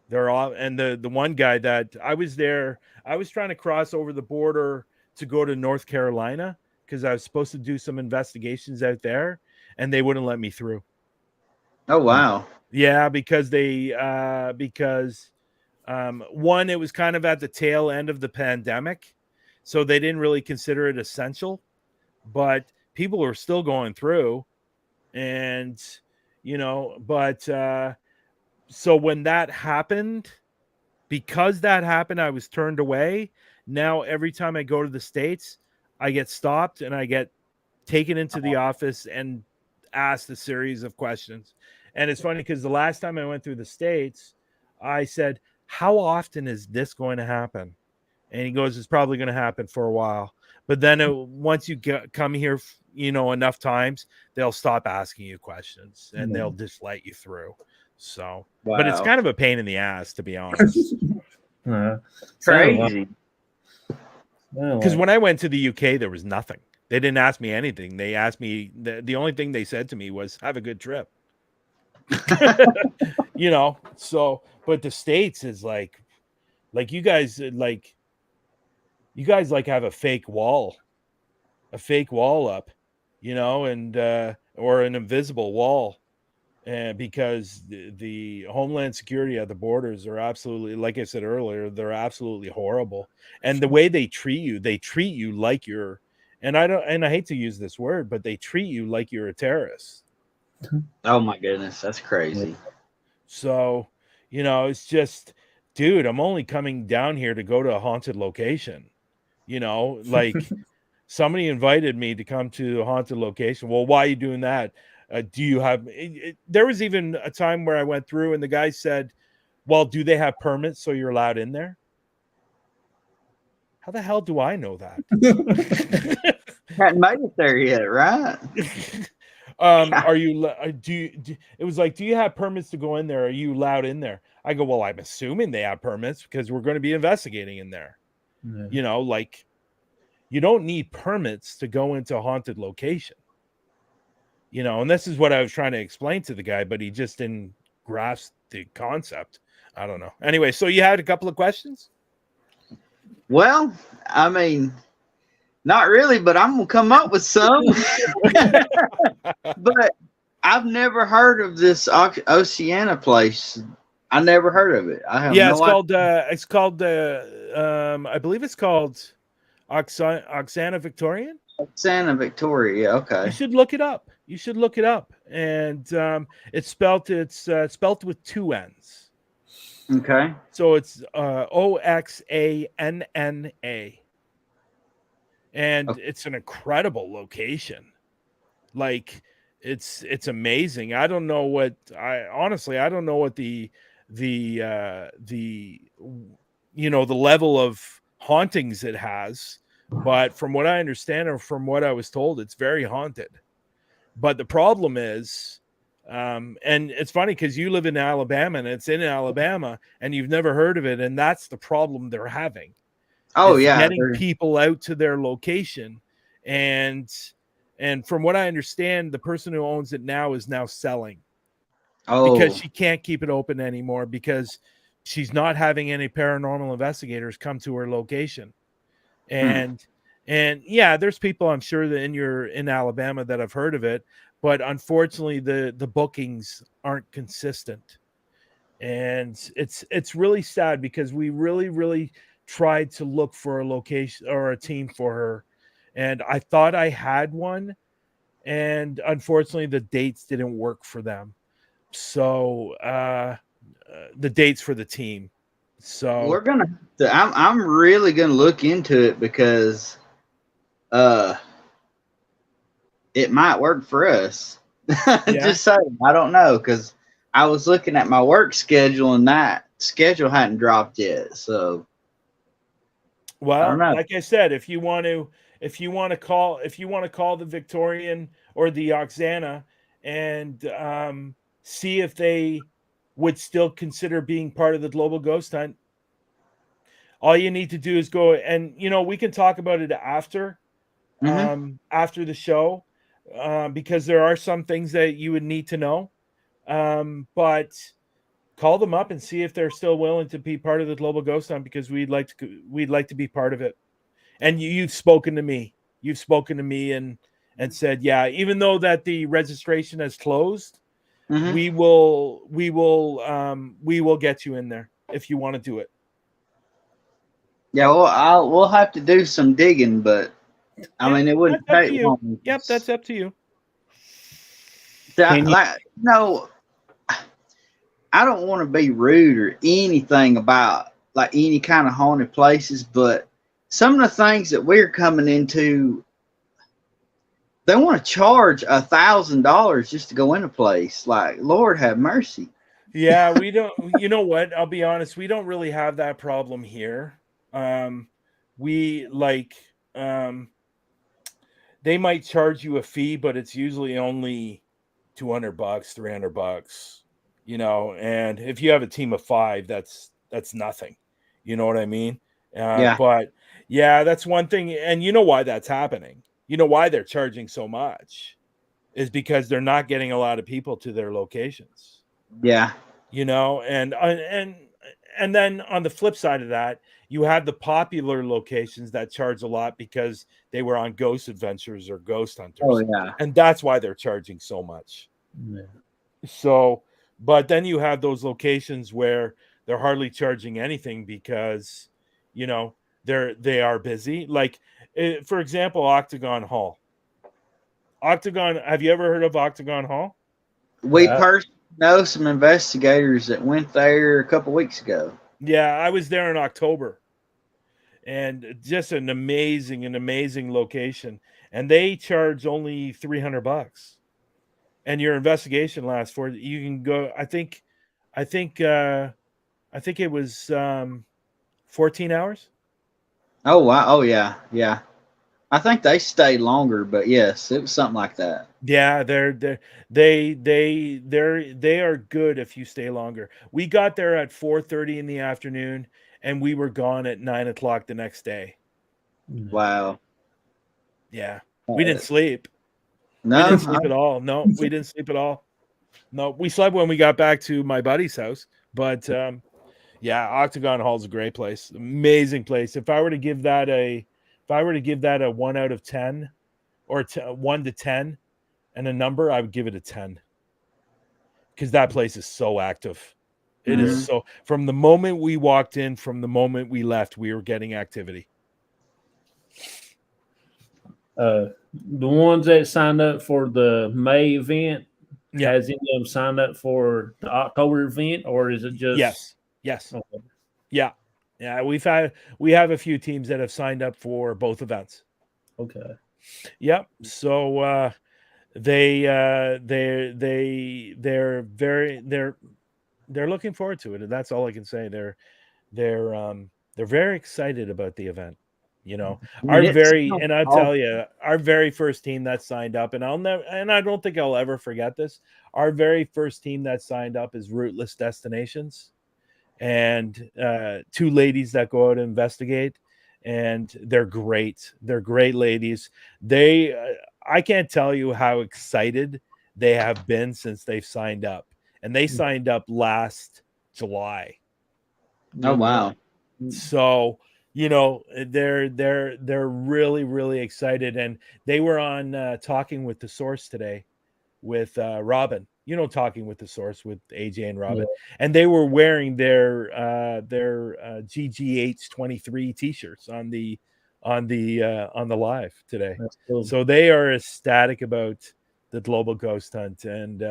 They're all, and the one guy that I was there, I was trying to cross over the border to go to North Carolina because I was supposed to do some investigations out there, and they wouldn't let me through. Oh wow. Yeah, because one, it was kind of at the tail end of the pandemic, so they didn't really consider it essential, but people were still going through, and but so when that happened, because that happened, I was turned away. Now every time I go to the States, I get stopped and I get taken into the office and asked a series of questions. And it's funny because the last time I went through the States, I said, "How often is this going to happen?" And he goes, "It's probably going to happen for a while. But then once you come here, enough times, they'll stop asking you questions and they'll just let you through." So, but it's Wow. kind of a pain in the ass, to be honest. Crazy. Because when I went to the UK, there was nothing. They didn't ask me anything. They asked me, the only thing they said to me was, "Have a good trip." So, but the States is like you guys have a fake wall up, and or an invisible wall. And because the Homeland Security at the borders are absolutely, like I said earlier, they're absolutely horrible. And the way they treat you like you're, and I hate to use this word, but they treat you like you're a terrorist. Oh my goodness, that's crazy. So, it's just, dude, I'm only coming down here to go to a haunted location. Like somebody invited me to come to a haunted location. Well, why are you doing that? Do you have there was even a time where I went through and the guy said, "Well, do they have permits so you're allowed in there?" How the hell do I know that? Hadn't made it there yet, right? Are you it was like, "Do you have permits to go in there? Are you allowed in there?" I go, "Well, I'm assuming they have permits because we're going to be investigating in there." Yeah. Like you don't need permits to go into a haunted location. And this is what I was trying to explain to the guy, but he just didn't grasp the concept. I don't know. Anyway, so you had a couple of questions? Well, I mean, not really, but I'm gonna come up with some. But I've never heard of this Oceana place. I never heard of it. I have no idea. It's called I believe it's called Oksana Victorian. Santa Victoria. Okay. You should look it up. And it's spelt with two N's. Okay. So it's Oxanna. And it's an incredible location. Like it's amazing. I don't know what the level of hauntings it has, but from what I understand or from what I was told, it's very haunted. But the problem is, And it's funny because you live in Alabama and it's in Alabama and you've never heard of it. And that's the problem they're having. Oh Is yeah. getting people out to their location. And from what I understand, the person who owns it now is now selling because she can't keep it open anymore because she's not having any paranormal investigators come to her location. And yeah, there's people I'm sure that in Alabama that have heard of it, but unfortunately the bookings aren't consistent. And it's really sad because we really tried to look for a location or a team for her. And I thought I had one, and unfortunately the dates didn't work for them. So the dates for the team. So I'm really gonna look into it because it might work for us. Just saying, I don't know, because I was looking at my work schedule and that schedule hadn't dropped yet. So well, like I said, if you want to call the Victorian or the Oxana and see if they would still consider being part of the global ghost hunt, all you need to do is go, and we can talk about it after after the show, because there are some things that you would need to know, but call them up and see if they're still willing to be part of the global ghost hunt, because we'd like to be part of it. And you've spoken to me and said, yeah, even though that the registration has closed, we will get you in there if you want to do it. Yeah, well, we'll have to do some digging, but I mean, it wouldn't take long. Yep, that's up to you. I don't want to be rude or anything about like any kind of haunted places, but some of the things that we're coming into, they want to charge $1,000 just to go in a place. Like, Lord have mercy. Yeah, we don't. You know what? I'll be honest. We don't really have that problem here. We like. They might charge you a fee, but it's usually only $200, $300. And if you have a team of 5, that's nothing. You know what I mean? Yeah. But yeah, that's one thing. And you know why that's happening? You know why they're charging so much is because they're not getting a lot of people to their locations. Yeah. And then on the flip side of that, you have the popular locations that charge a lot because they were on Ghost Adventures or Ghost Hunters. Oh yeah. And that's why they're charging so much. Yeah. So, but then you have those locations where they're hardly charging anything because, they are busy. Like, for example, Octagon Hall. Have you ever heard of Octagon Hall? We personally know some investigators that went there a couple weeks ago. Yeah, I was there in October. And just an amazing location. And they charge only $300. And your investigation lasts you can go, I think it was 14 hours. Oh wow. Oh yeah. Yeah. I think they stayed longer, but yes, it was something like that. Yeah, they are good if you stay longer. We got there at 4:30 in the afternoon and we were gone at 9:00 the next day. Wow. Yeah. We didn't sleep. No, we didn't sleep at all. No, we didn't sleep at all. No, we slept when we got back to my buddy's house. But yeah, Octagon Hall is a great place. Amazing place. If I were to give that a 1 out of 10 or 1 to 10 and a number, I would give it a 10. Because that place is so active. It is so, from the moment we walked in, from the moment we left, we were getting activity. The ones that signed up for the May event, has any of them signed up for the October event, or is it just yes okay. yeah we have a few teams that have signed up for both events. Okay. Yep. So they're looking forward to it, and that's all I can say. They're very excited about the event. You know, I mean, it sounds and I'll awesome. tell you, our very first team that signed up, and I don't think I'll ever forget this. Our very first team that signed up is Rootless Destinations, and 2 ladies that go out and investigate, and they're great. They're great ladies. I can't tell you how excited they have been since they've signed up, and they signed up last July. Oh wow. So, you know, they're really, really excited. And they were on Talking with the Source today with Robin, you know, Talking with the Source with AJ and Robin. And they were wearing their GGH 23 t-shirts on the live today. That's cool. So they are ecstatic about the Global Ghost Hunt, and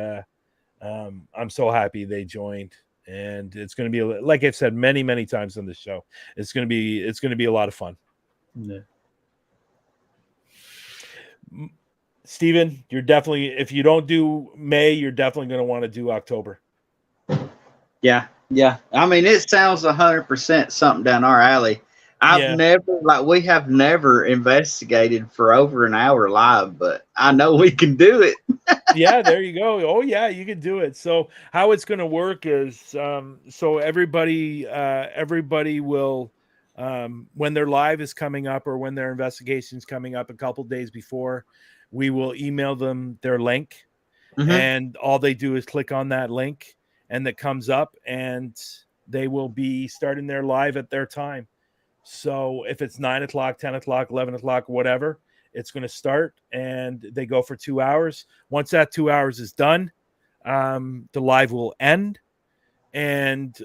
I'm so happy they joined. And it's going to be, like I've said many, many times on the show, it's going to be a lot of fun. Yeah. Steven, you're definitely, if you don't do May, you're definitely going to want to do October. Yeah. I mean, it sounds 100% something down our alley. We have never investigated for over an hour live, but I know we can do it. Yeah, there you go. Oh yeah, you can do it. So how it's going to work is, so everybody will, when their live is coming up or when their investigation's coming up a couple days before, we will email them their link, and all they do is click on that link, and it comes up, and they will be starting their live at their time. So if it's 9 o'clock, 10 o'clock, 11 o'clock, whatever, it's going to start, and they go for 2 hours. Once that 2 hours is done, the live will end. And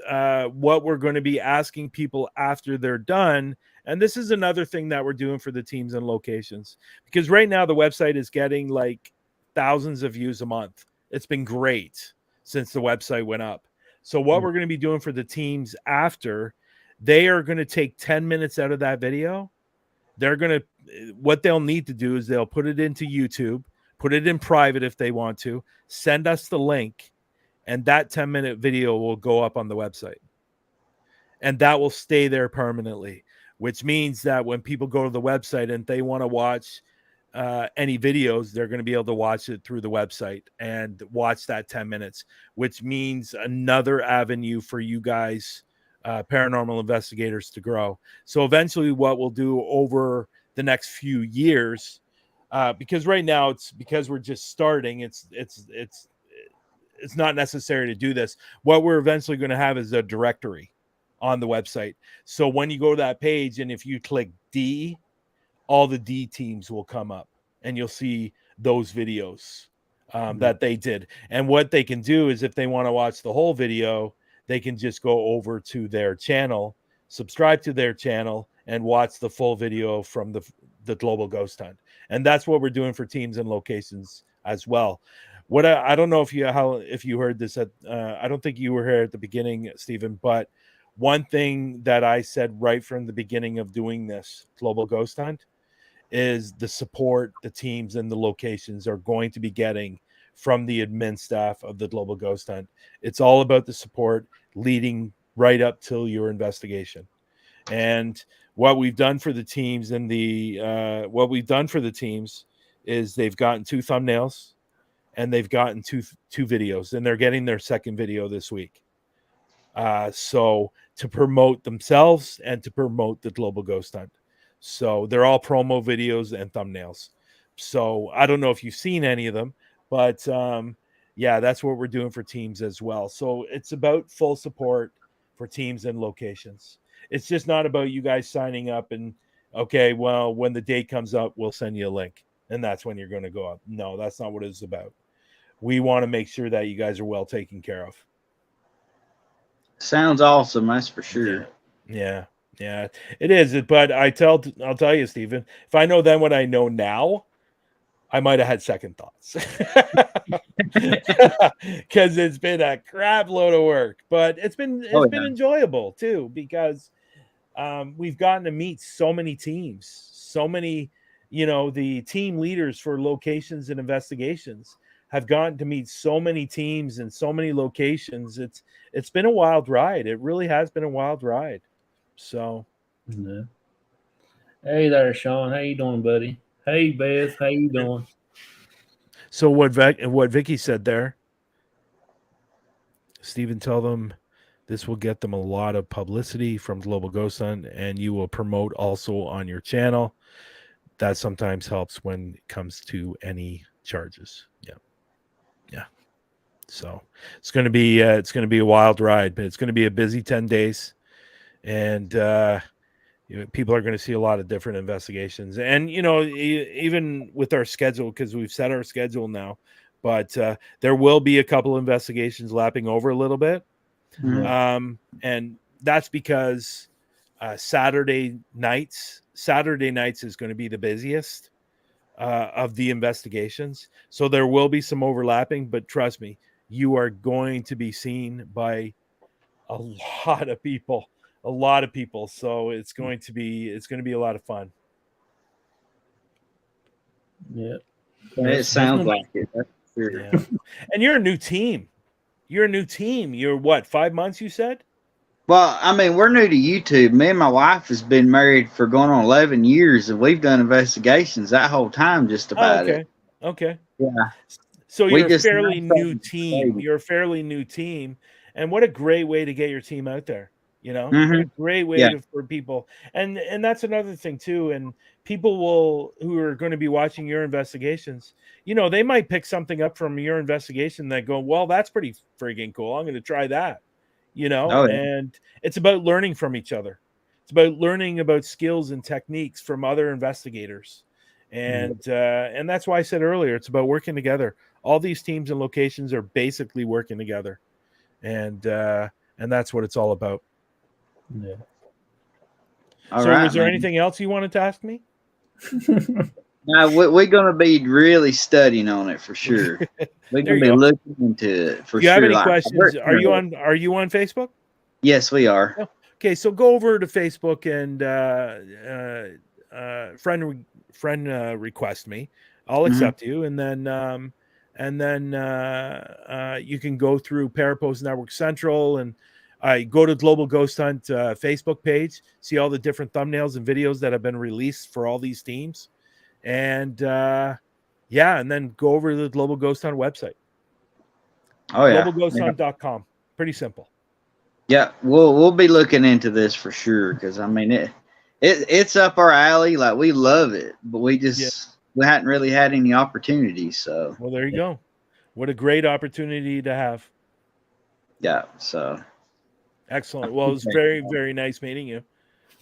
what we're going to be asking people after they're done, and this is another thing that we're doing for the teams and locations, because right now the website is getting like thousands of views a month. It's been great since the website went up. So what we're going to be doing for the teams after, they are going to take 10 minutes out of that video. What they'll need to do is they'll put it into YouTube, put it in private if they want to, send us the link, and that 10-minute video will go up on the website. And that will stay there permanently, which means that when people go to the website and they want to watch any videos, they're going to be able to watch it through the website and watch that 10 minutes, which means another avenue for you guys, paranormal investigators, to grow. So eventually what we'll do over the next few years, because right now it's because we're just starting, it's not necessary to do this. What we're eventually going to have is a directory on the website. So when you go to that page, and if you click D, all the D teams will come up, and you'll see those videos that they did. And what they can do is, if they want to watch the whole video, they can just go over to their channel, subscribe to their channel, and watch the full video from the Global Ghost Hunt. And that's what we're doing for teams and locations as well. What I don't know if you heard this I don't think you were here at the beginning, Stephen, but one thing that I said right from the beginning of doing this Global Ghost Hunt is the support the teams and the locations are going to be getting from the admin staff of the Global Ghost Hunt. It's all about the support leading right up till your investigation. And what we've done for the teams is they've gotten 2 thumbnails, and they've gotten two videos, and they're getting their second video this week. So to promote themselves and to promote the Global Ghost Hunt. So they're all promo videos and thumbnails. So I don't know if you've seen any of them, but yeah, that's what we're doing for teams as well. So it's about full support for teams and locations. It's just not about you guys signing up and, okay, well, when the date comes up, we'll send you a link, and that's when you're going to go up. No, that's not what it's about. We want to make sure that you guys are well taken care of. Sounds awesome, that's for sure. Yeah, it is. But I'll tell you, Stephen, if I know then what I know now, I might have had second thoughts, because it's been a crap load of work, but it's been enjoyable too, because we've gotten to meet so many teams, so many, the team leaders for locations and investigations have gotten to meet so many teams and so many locations. It's been a wild ride. It really has been a wild ride. So, yeah. Hey there, Sean. How you doing, buddy? Hey, Beth. How you doing? So what Vicky said there, Stephen, tell them this will get them a lot of publicity from Global Ghost Hunt, and you will promote also on your channel. That sometimes helps when it comes to any charges. Yeah. So it's going to be a wild ride, but it's going to be a busy 10 days, and people are going to see a lot of different investigations. And even with our schedule, because we've set our schedule now, but there will be a couple investigations lapping over a little bit. And that's because Saturday nights is going to be the busiest of the investigations. So there will be some overlapping, but trust me, you are going to be seen by a lot of people. So it's going to be a lot of fun. Yeah. It sounds like it. That's for sure. Yeah. And you're a new team. You're what, 5 months, you said? Well, I mean, we're new to YouTube. Me and my wife has been married for going on 11 years, and we've done investigations that whole time, just about it. Okay. Yeah. So We you're a just fairly now new started team. dating. You're a fairly new team, and what a great way to get your team out there. What a Mhm. great way Yeah. for people, and that's another thing too. And people who are going to be watching your investigations, they might pick something up from your investigation that go, well, that's pretty friggin' cool. I'm going to try that. Oh, yeah. And it's about learning from each other. It's about learning about skills and techniques from other investigators. And that's why I said earlier, it's about working together. All these teams and locations are basically working together. And that's what it's all about. Yeah. All So right, was there man. anything else you wanted to ask me? Now, we're going to be really studying on it for sure. We're There going to you be go. looking into it for Do you sure. have any Like, questions? Are you on Facebook? Yes, we are. Okay, so go over to Facebook and friend request me. I'll accept you, and then you can go through Parapost Network Central and go to Global Ghost Hunt Facebook page, see all the different thumbnails and videos that have been released for all these teams, and and then go over to the Global Ghost Hunt website. Oh, yeah. GlobalGhostHunt.com. Pretty simple. Yeah, we'll be looking into this for sure, because I mean it's up our alley. Like, we love it, but we hadn't really had any opportunities. So Well, there you go. What a great opportunity to have. yeah, so Excellent. Well, it was very, very nice meeting you.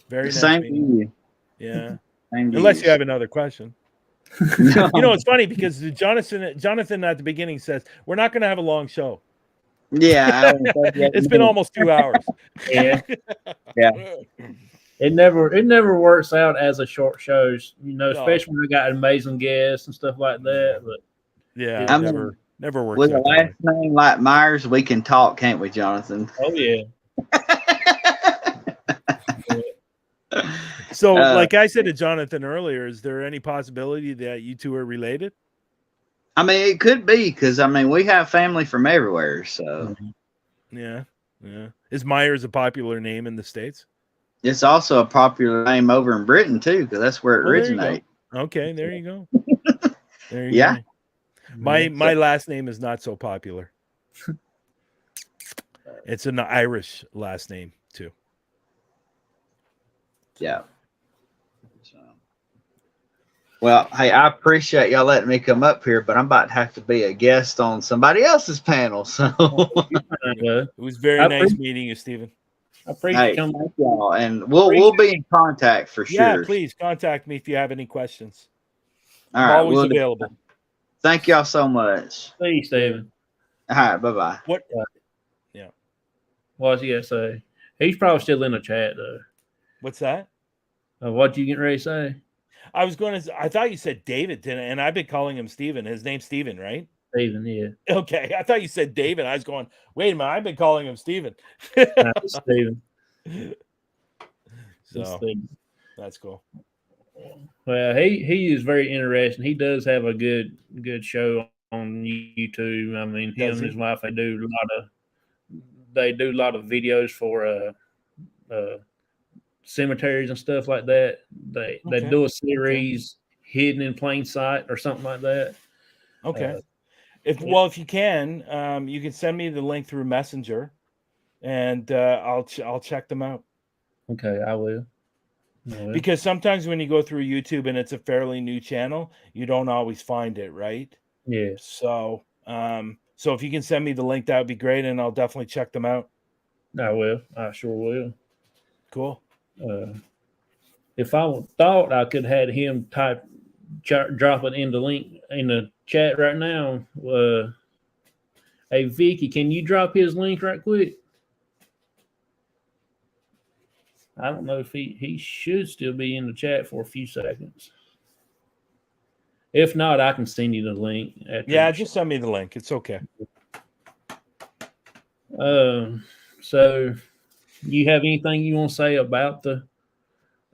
Very nice same to meeting you. you. Yeah. Same to Unless you have another question. No. It's funny because Jonathan at the beginning says we're not going to have a long show. Yeah, It's been almost 2 hours. Yeah. Yeah. It never works out as a short shows, No. especially when we got amazing guests and stuff like that. But Yeah, I never works with a out that last way. name like Myers, we can talk, can't we, Jonathan? oh yeah. So, like I said to Jonathan earlier, is there any possibility that you two are related? I mean, it could be, because I mean, we have family from everywhere. So Yeah. Is Myers a popular name in the States? it's also a popular name over in Britain too, because that's where it Oh, there you originates. go. Okay, there you go. There you Yeah. go. My last name is not so popular. It's an Irish last name too. Yeah. So, well, hey, I appreciate y'all letting me come up here, but I'm about to have to be a guest on somebody else's panel. So It was very nice meeting you, Stephen. I appreciate hey, coming. thank y'all, and we'll be in contact for sure. Yeah, please contact me if you have any questions. All I'm right, always available. Thank y'all so much. See you, Steven. All right, bye-bye. What? Yeah. What's he gonna say? He's probably still in the chat though. What's that? What you getting ready to say? I thought you said David, and I've been calling him Steven. His name's Steven, right? Steven, yeah. Okay, I thought you said David. I was going, wait a minute, I've been calling him Steven. Steven. So that's cool. Well, he is very interesting. He does have a good show on YouTube. I mean, him and his wife, they do a lot of videos for cemeteries and stuff like that. They Okay. do a series hidden in plain sight or something like that. Okay. Yeah. If you can send me the link through Messenger, and I'll check them out. Okay, I will. Because sometimes when you go through YouTube and it's a fairly new channel, you don't always find it, right? Yeah. So if you can send me the link, that would be great, and I'll definitely check them out. I will. I sure will. Cool. If I thought I could have him drop it in the link in the chat right now. Hey Vicky, can you drop his link right quick? I don't know if he should still be in the chat for a few seconds. If not, I can send you the link. Just send me the link. It's okay. So you have anything you want to say about the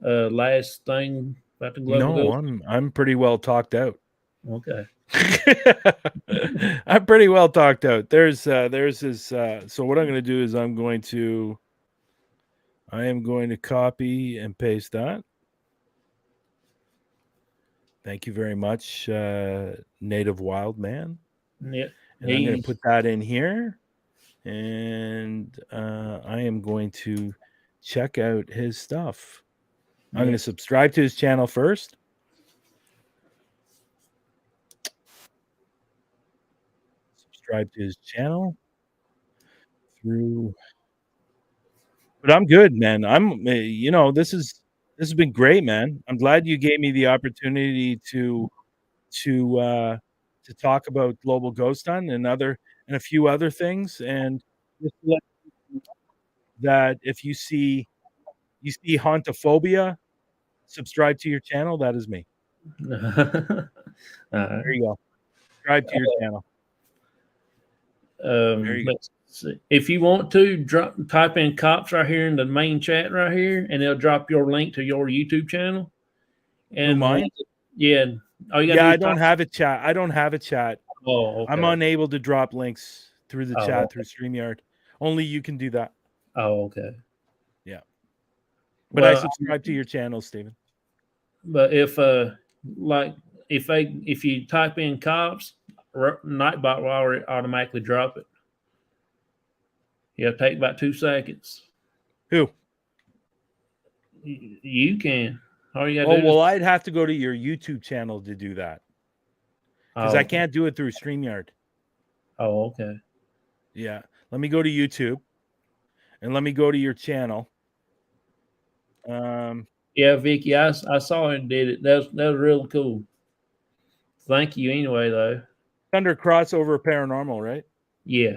last thing about the global goal? I'm pretty well talked out. Okay. I'm pretty well talked out. There's his so what I'm going to do is I am going to copy and paste that. Thank you very much, Native Wild Man. Yeah. And I'm going to put that in here, and I am going to check out his stuff. I'm going to subscribe to his channel first. Subscribe to his channel through. But I'm good, man. This has been great, man. I'm glad you gave me the opportunity to talk about Global Ghost Hunt and a few other things. And just to let you know that if you see hauntophobiia, subscribe to your channel. That is me. There you go. Subscribe to your channel. Let's see. If you want to type in C.O.P.S right here in the main chat right here, and it'll drop your link to your YouTube channel. And mine? Yeah. I don't have a chat. I don't have a chat. Oh, okay. I'm unable to drop links through the chat through StreamYard. Only you can do that. Oh, okay. Yeah. But I subscribe to your channel, Stephen. But if you type in C.O.P.S, Nightbot will automatically drop it. It'll take about 2 seconds. Who? You can. All you gotta do well, I'd have to go to your YouTube channel to do that. Because I can't do it through StreamYard. Oh, okay. Yeah. Let me go to YouTube. And let me go to your channel. Yeah, Vicky, I saw it and did it. That was really cool. Thank you anyway, though. Under Crossover Paranormal, right? Yeah.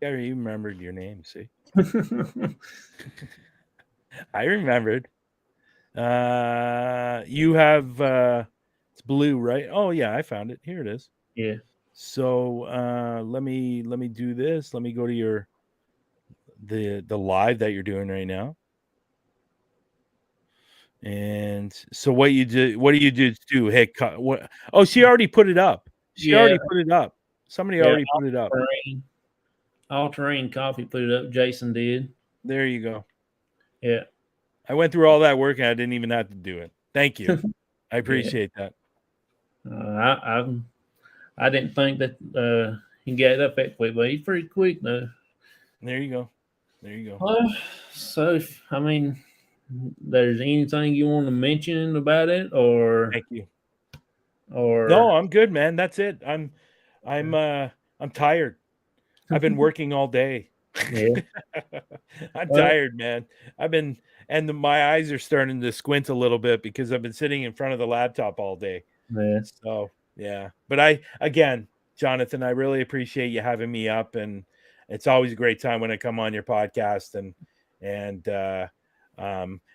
Yeah, you remembered your name, see? I remembered. You have it's blue, right? Oh yeah, I found it. Here it is. Yeah. So let me do this. Let me go to your the live that you're doing right now. And so what do you do? Hey, what? Oh, she already put it up. She already put it up. Somebody already put it up. All Terrain Coffee put it up. Jason did. There you go. Yeah. I went through all that work and I didn't even have to do it. Thank you. I appreciate that. I didn't think that he got it up that quick, but he's pretty quick though. There you go. There you go. So I mean, there's anything you want to mention about it, or thank you. Or no, I'm good, man. That's it. I'm tired. I've been working all day. Yeah. I'm tired, man. My eyes are starting to squint a little bit because I've been sitting in front of the laptop all day. Yeah. So yeah. But again, Jonathan, I really appreciate you having me up, and it's always a great time when I come on your podcast, and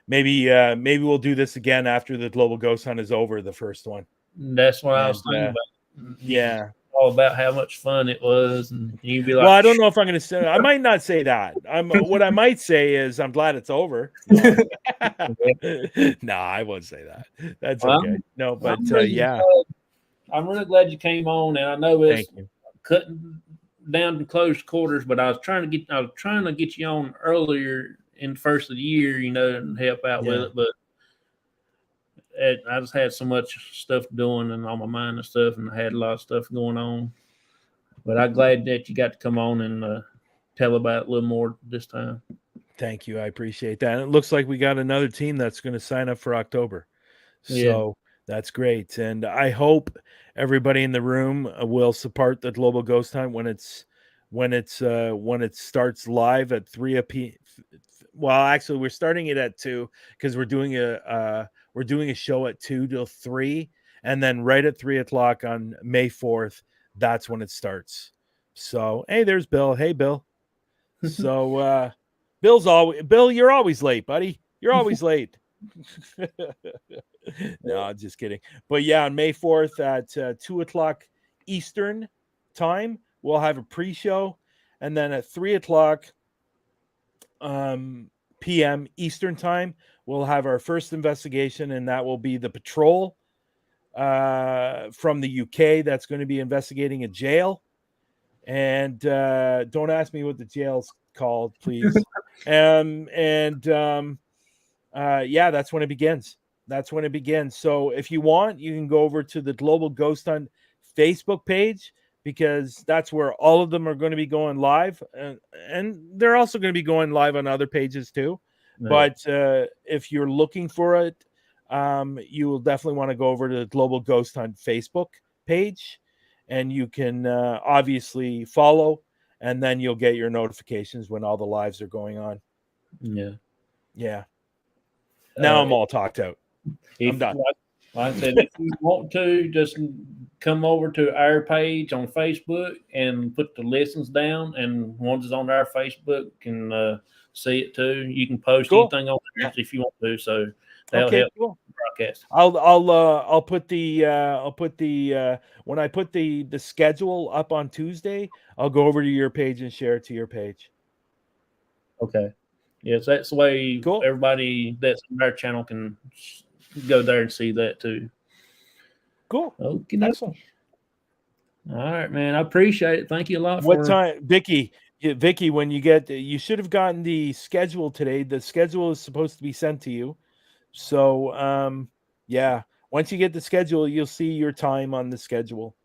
maybe we'll do this again after the Global Ghost Hunt is over, the first one. That's what I was thinking about. Yeah. All about how much fun it was, and you'd be like, well, I don't know if I'm going to say. I might not say that. What I might say is I'm glad it's over. No, no, I won't say that. That's okay. No, but yeah, I'm really glad you came on, and I know it's cutting down to close quarters, but I was trying to get you on earlier in the first of the year, and help out with Yeah. it. But I just had so much stuff doing and on my mind and stuff, and I had a lot of stuff going on. But I'm glad that you got to come on and tell about it a little more this time. Thank you. I appreciate that. And it looks like we got another team that's going to sign up for October. So that's great. And I hope everybody in the room will support the Global Ghost Hunt when it starts live at 3 p.m. Well, actually, we're starting it at 2 because we're doing a show at 2 till 3, and then right at 3 o'clock on May 4th, that's when it starts. So hey, there's Bill. Hey, Bill. So Bill, you're always late, buddy. You're always late. No, just kidding. But yeah, on May 4th at 2 o'clock Eastern time, we'll have a pre-show, and then at 3 o'clock p.m. Eastern time, we'll have our first investigation, and that will be the patrol from the UK that's going to be investigating a jail. And don't ask me what the jail's called, please. Yeah, that's when it begins. That's when it begins. So if you want, you can go over to the Global Ghost Hunt Facebook page, because that's where all of them are going to be going live. And they're also going to be going live on other pages too. Right. But if you're looking for it, you will definitely want to go over to the Global Ghost Hunt Facebook page, and you can obviously follow, and then you'll get your notifications when all the lives are going on. Yeah. Yeah. Now I'm all talked out. I'm done. Like I said, if you want to, just come over to our page on Facebook and put the lessons down, and ones that's on our Facebook can see it too. You can post anything on there if you want to. So that'll help broadcast. I'll put the when I put the schedule up on Tuesday, I'll go over to your page and share it to your page. Okay. Yes, that's the way everybody that's on our channel can go there and see that too. Cool. Okay. Excellent. All right, man. I appreciate it. Thank you a lot. What time, Vicky, when you should have gotten the schedule today. The schedule is supposed to be sent to you. So, yeah, once you get the schedule, you'll see your time on the schedule.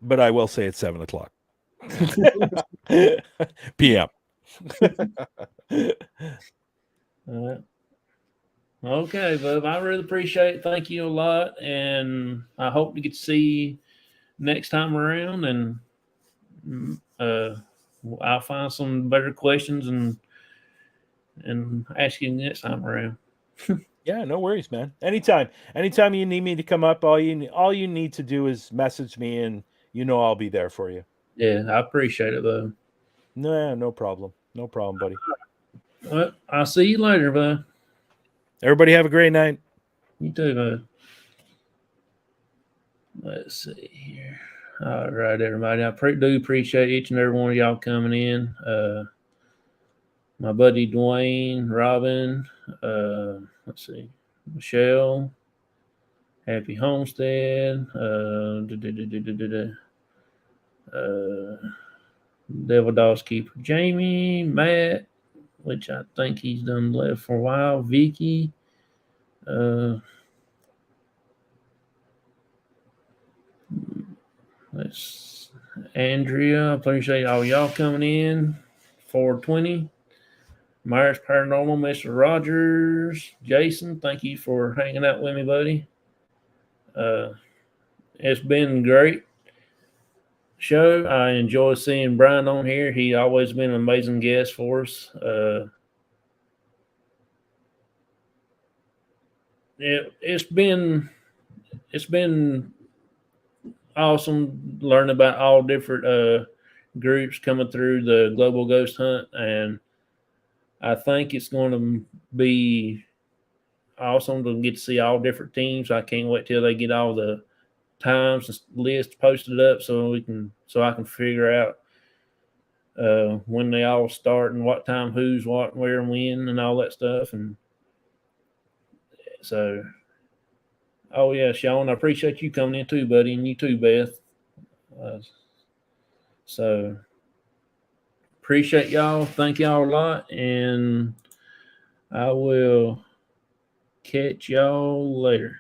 But I will say it's 7 o'clock p.m. Okay, Bub. I really appreciate it. Thank you a lot, and I hope to get to see you next time around. And I'll find some better questions and ask you next time around. Yeah, no worries, man. Anytime you need me to come up, all you need to do is message me, and I'll be there for you. Yeah, I appreciate it, Bub. No problem, buddy. Well, I'll see you later, Bub. Everybody have a great night. You too, Bub. Let's see here. All right, everybody. I do appreciate each and every one of y'all coming in. My buddy Dwayne, Robin, let's see, Michelle, Happy Homestead, Devil Dogs Keeper Jamie, Matt, which I think he's done left for a while, Vicky, that's Andrea. I appreciate all y'all coming in. 420. Myers Paranormal, Mr. Rogers, Jason, thank you for hanging out with me, buddy. It's been great show. I enjoy seeing Bryan on here. He always been an amazing guest for us. It's been awesome learning about all different groups coming through the Global Ghost Hunt, and I think it's going to be awesome to get to see all different teams. I can't wait till they get all the times and lists posted up so I can figure out when they all start and what time, who's what, where, and when, and all that stuff. And so, yeah, Sean, I appreciate you coming in too, buddy, and you too, Beth. So appreciate y'all. Thank y'all a lot. And I will catch y'all later.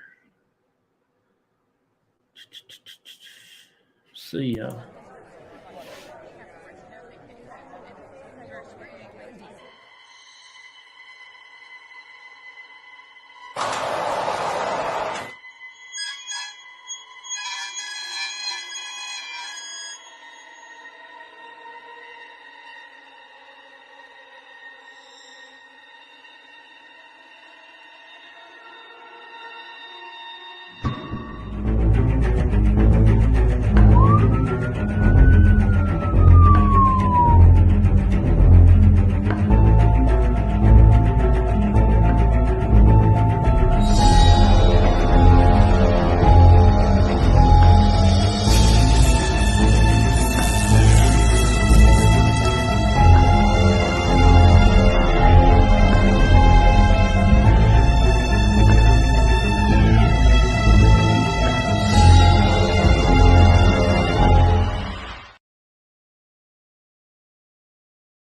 See y'all.